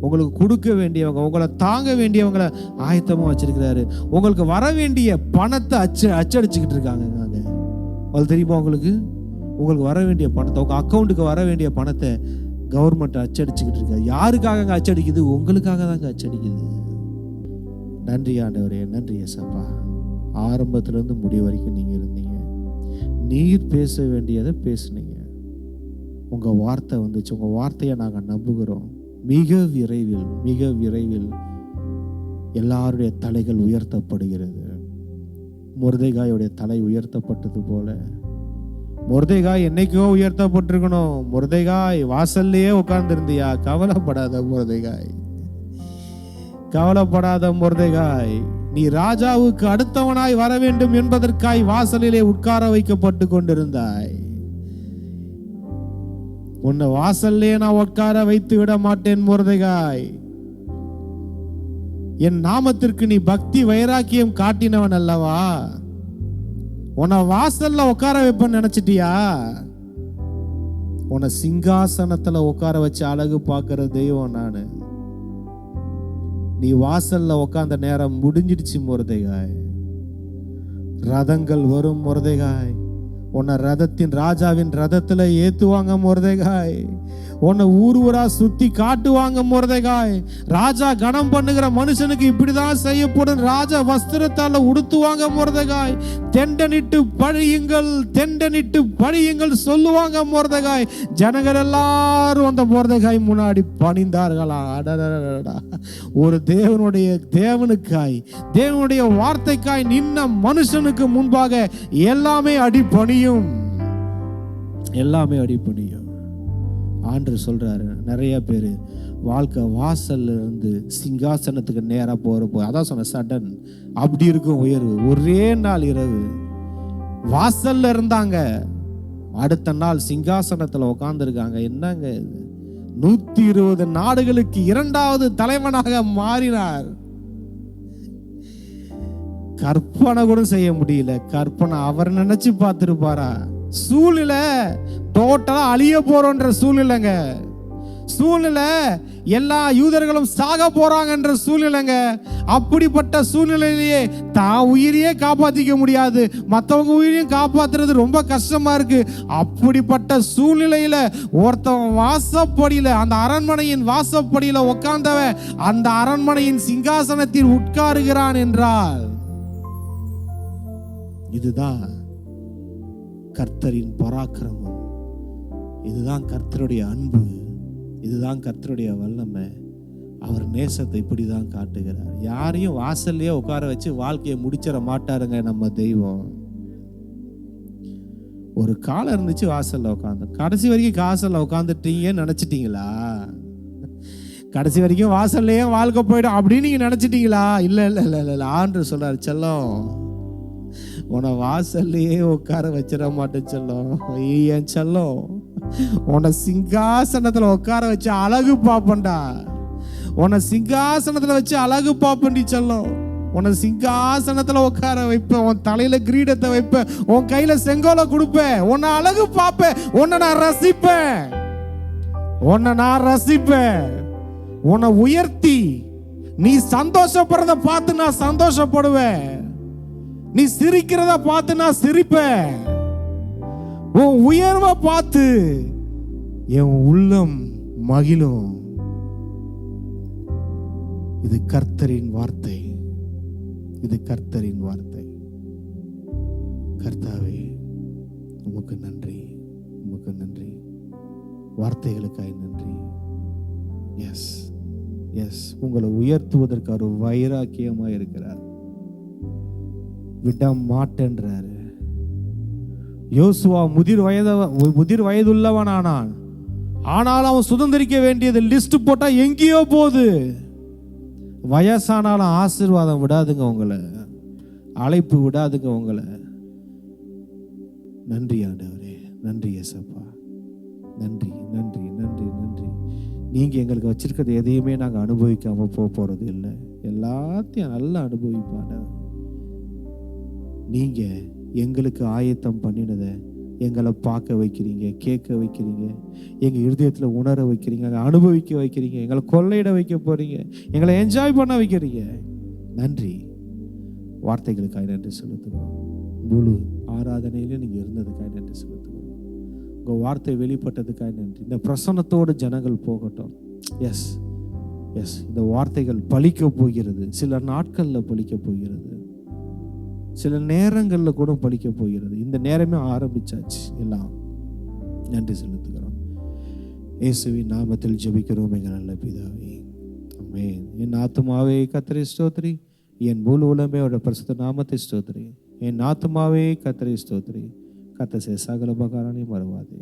உங்களுக்கு கொடுக்க வேண்டியவங்க, உங்களை தாங்க வேண்டியவங்களை ஆயத்தமா வச்சிருக்கிறாரு. உங்களுக்கு வர வேண்டிய பணத்தை அச்சடிச்சுக்கிட்டு இருக்காங்க. அது தெரியுமா உங்களுக்கு? உங்களுக்கு வர வேண்டிய பணத்தை, உங்க அக்கௌண்ட்டுக்கு வர வேண்டிய பணத்தை கவர்மெண்ட் அச்சடிச்சுக்கிட்டு இருக்காரு. யாருக்காக அச்சடிக்குது? உங்களுக்காக தாங்க அச்சடிக்குது. நன்றி ஆண்டவரே, நன்றி ஏசப்பா. ஆரம்பத்துல இருந்து முடிவு வரைக்கும் நீங்க இருந்தீங்க. நீர் பேச வேண்டியதை பேசுனீங்க. உங்க வார்த்தை வந்துச்சு. உங்க வார்த்தையை நாங்க நம்புகிறோம். மிக விரைவில் எல்லாருடைய தலைகள் உயர்த்தப்படுகிறது. மொர்தெகாயுடைய தலை உயர்த்தப்பட்டது போல மொர்தெகாய் என்னைக்கோ உயர்த்தப்பட்டிருக்கணும். மொர்தெகாய் வாசல்லையே உட்கார்ந்து இருந்தியா? கவலைப்படாத மொர்தெகாய், கவலைப்படாத மொர்தெகாய். நீ ராஜாவுக்கு அடுத்தவனாய் வர வேண்டும் என்பதற்காய் வாசலிலே உட்கார வைக்கப்பட்டு கொண்டிருந்தாய். உன்னை வாசல்லே நான் உட்கார வைத்து விட மாட்டேன் மொர்தெகாய். என் நாமத்திற்கு நீ பக்தி வைராக்கியம் காட்டினவன் அல்லவா? உன்னை வாசல்ல உட்கார வைப்பேன்னு நினைச்சிட்டியா? உன்னை சிங்காசனத்துல உட்கார வச்சு அழகு பார்க்கிற தெய்வம் நானு. நீ வாசல்ல உட்கார்ந்த நேரம் முடிஞ்சிடுச்சு மொர்தெகாய். ரதங்கள் வரும் மொர்தெகாய். உன்னை ரதத்தின் ராஜாவின் ரதத்துல ஏத்துவாங்க மொர்தெகாய். உன்னை ஊர் ஊரா சுத்தி காட்டுவாங்க மொர்தெகாய். ராஜா கணம் பண்ணுகிற மனுஷனுக்கு இப்படிதான் செய்யப்படும். ராஜா வஸ்திரத்தால உடுத்துவாங்க மொர்தெகாய். தெண்டனிட்டு பழியுங்கள், தெண்டனிட்டு பழியுங்கள் சொல்லுவாங்க மொர்தெகாய். ஜனங்கள் எல்லாரும் அந்த மொர்தெகாய் முன்னாடி பணிந்தார்களா? அடடடடா. ஒரு தேவனுக்காய், தேவனுடைய வார்த்தைக்காய் நின்ன மனுஷனுக்கு முன்பாக எல்லாமே அடிபணியும், எல்லாமே அடிபணியும். ஆண்டவர் சொல்றாரு, நிறைய பேர் வாழ்க்கை வாசல்ல இருந்து சிங்காசனத்துக்கு நேரா போறப்போ, அதான் சொன்ன சடன் அப்படி இருக்கும் உயர்வு. ஒரே நாள் இரவு வாசல்ல இருந்தாங்க, அடுத்த நாள் சிங்காசனத்துல உட்கார்ந்துருக்காங்க. என்னங்க இது? 120 நாடுகளுக்கு 2வது தலைவனாக மாறினார். கற்பனை கூட செய்ய முடியல. கற்பனை அவர் நினைச்சு பார்த்திருப்பாரா? சூழ்நிலை டோட்டலா அழிய போறோன்ற சூழ்நிலைங்க. சூழ்நிலை எல்லா யூதர்களும் சாக போறாங்கன்ற சூழ்நிலைங்க. அப்படிப்பட்ட சூழ்நிலையிலேயே தான் உயிரையே காப்பாத்திக்க முடியாது, மற்றவங்க உயிரையும் காப்பாத்துறது ரொம்ப கஷ்டமா இருக்கு. அப்படிப்பட்ட சூழ்நிலையில ஒருத்தவன் வாசப்படியில, அந்த அரண்மனையின் வாசப்படியில உட்கார்ந்தவன் அந்த அரண்மனையின் சிங்காசனத்தில் உட்காருகிறான் என்றால், இதுதான் கர்த்தரின் பராக்கிரமம், இதுதான் கர்த்தருடைய அன்பு, இதுதான் கர்த்தருடைய வல்லமை. அவர் நேசத்தை இப்படிதான் காட்டுகிறார். யாரையும் வாசல்லையே உட்கார வச்சு வாழ்க்கையை முடிச்சிட மாட்டாருங்க நம்ம தெய்வம். ஒரு காலம் இருந்துச்சு வாசல்ல உட்காந்து, கடைசி வரைக்கும் வாசல்ல உட்காந்துட்டீங்கன்னு நினைச்சிட்டீங்களா? கடைசி வரைக்கும் வாசல்லையே வாழ்க்கை போயிடும் அப்படின்னு நீங்க நினைச்சிட்டீங்களா? இல்ல இல்ல இல்ல இல்ல. ஆண்டவர் சொல்றாரு, செல்லம் உன்னை வாசல்லையே உட்கார வச்சிட மாட்டேன் செல்லம். என் செல்லம், உன்னை சிங்காசனத்துல உட்கார வச்சு அழகு பாப்பண்டா. உன்னை சிங்காசனத்துல வச்சு அழகு பாப்பண்டி செல்லம். உன்னை சிங்காசனத்துல உட்கார வைப்பேன், உன் தலையில கிரீடத்தை வைப்பேன், உன் கையில செங்கோலை கொடுப்பேன், உன்னை அழகு பார்ப்பேன், உன்னை நான் ரசிப்பேன், உன்னை நான் ரசிப்பேன். உன்னை உயர்த்தி நீ சந்தோஷப்படுறத பார்த்து நான் சந்தோஷப்படுவேன், நீ சிரிக்கிறத பார்த்து நான் சிரிப்பேன், உன் உயர்வை பார்த்து என் உள்ளம் மகிழும். இது கர்த்தரின் வார்த்தை, இது கர்த்தரின் வார்த்தை. கர்த்தாவே உமக்கு நன்றி, உமக்கு நன்றி, வார்த்தைகளுக்காய் நன்றி. எஸ் எஸ், உங்களை உயர்த்துவதற்கு ஒரு வைராக்கியமா இருக்கிறார். விட மாட்டேன்றாரு. யோசுவா முதிர் வயதுள்ளவனானான். ஆனால் அவன் சுதந்திரிக்க வேண்டியது லிஸ்ட் போட்டா எங்கேயோ போகுது. வயசானாலும் ஆசீர்வாதம் விடாதுங்க உங்களை, அழைப்பு விடாதுங்க உங்களை. நன்றி ஆண்டவரே, நன்றி ஏசப்பா, நன்றி நன்றி நன்றி நன்றி. நீங்க எங்களுக்கு வச்சிருக்கிறது எதையுமே நாங்க அனுபவிக்காம போறது இல்லை, எல்லாத்தையும் நல்லா அனுபவிப்பாங்க. நீங்க எங்களுக்கு ஆயத்தம் பண்ணினதை எங்களை பார்க்க வைக்கிறீங்க, கேட்க வைக்கிறீங்க, எங்க இருதயத்துல உணர வைக்கிறீங்க, அனுபவிக்க வைக்கிறீங்க, எங்களை கொள்ளையிட வைக்க போறீங்க, எங்களை என்ஜாய் பண்ண வைக்கிறீங்க. நன்றி. வார்த்தைகளுக்காக நன்றி செலுத்துகிறோம். முழு ஆராதனையில நீங்க இருந்ததுக்காக நன்றி செலுத்துகிறோம். உங்க வார்த்தை வெளிப்பட்டதுக்காக நன்றி. இந்த பிரசன்னத்தோடு ஜனங்கள் போகட்டும். எஸ் எஸ், இந்த வார்த்தைகள் பலிக்க போகிறது. சில நாட்கள்ல பலிக்க போகிறது, சில நேரங்களில் கூட பலிக்க போகிறது. இந்த நேரமே ஆரம்பிச்சாச்சு எல்லாம். நன்றி செலுத்துகிறோம். இயேசுவின் நாமத்தில் ஜெபிக்கிறோம் எங்கள் நல்ல பிதாவே, ஆமென். என் ஆத்துமாவே கர்த்தரை ஸ்தோத்திரி, என் முழு உலகமே அவருடைய பரிசுத்த நாமத்தை ஸ்தோத்திரி. என் ஆத்துமாவே கர்த்தரை ஸ்தோத்திரி, கத்த செய்ய சகல உபகாரங்களையும் மறவாதே.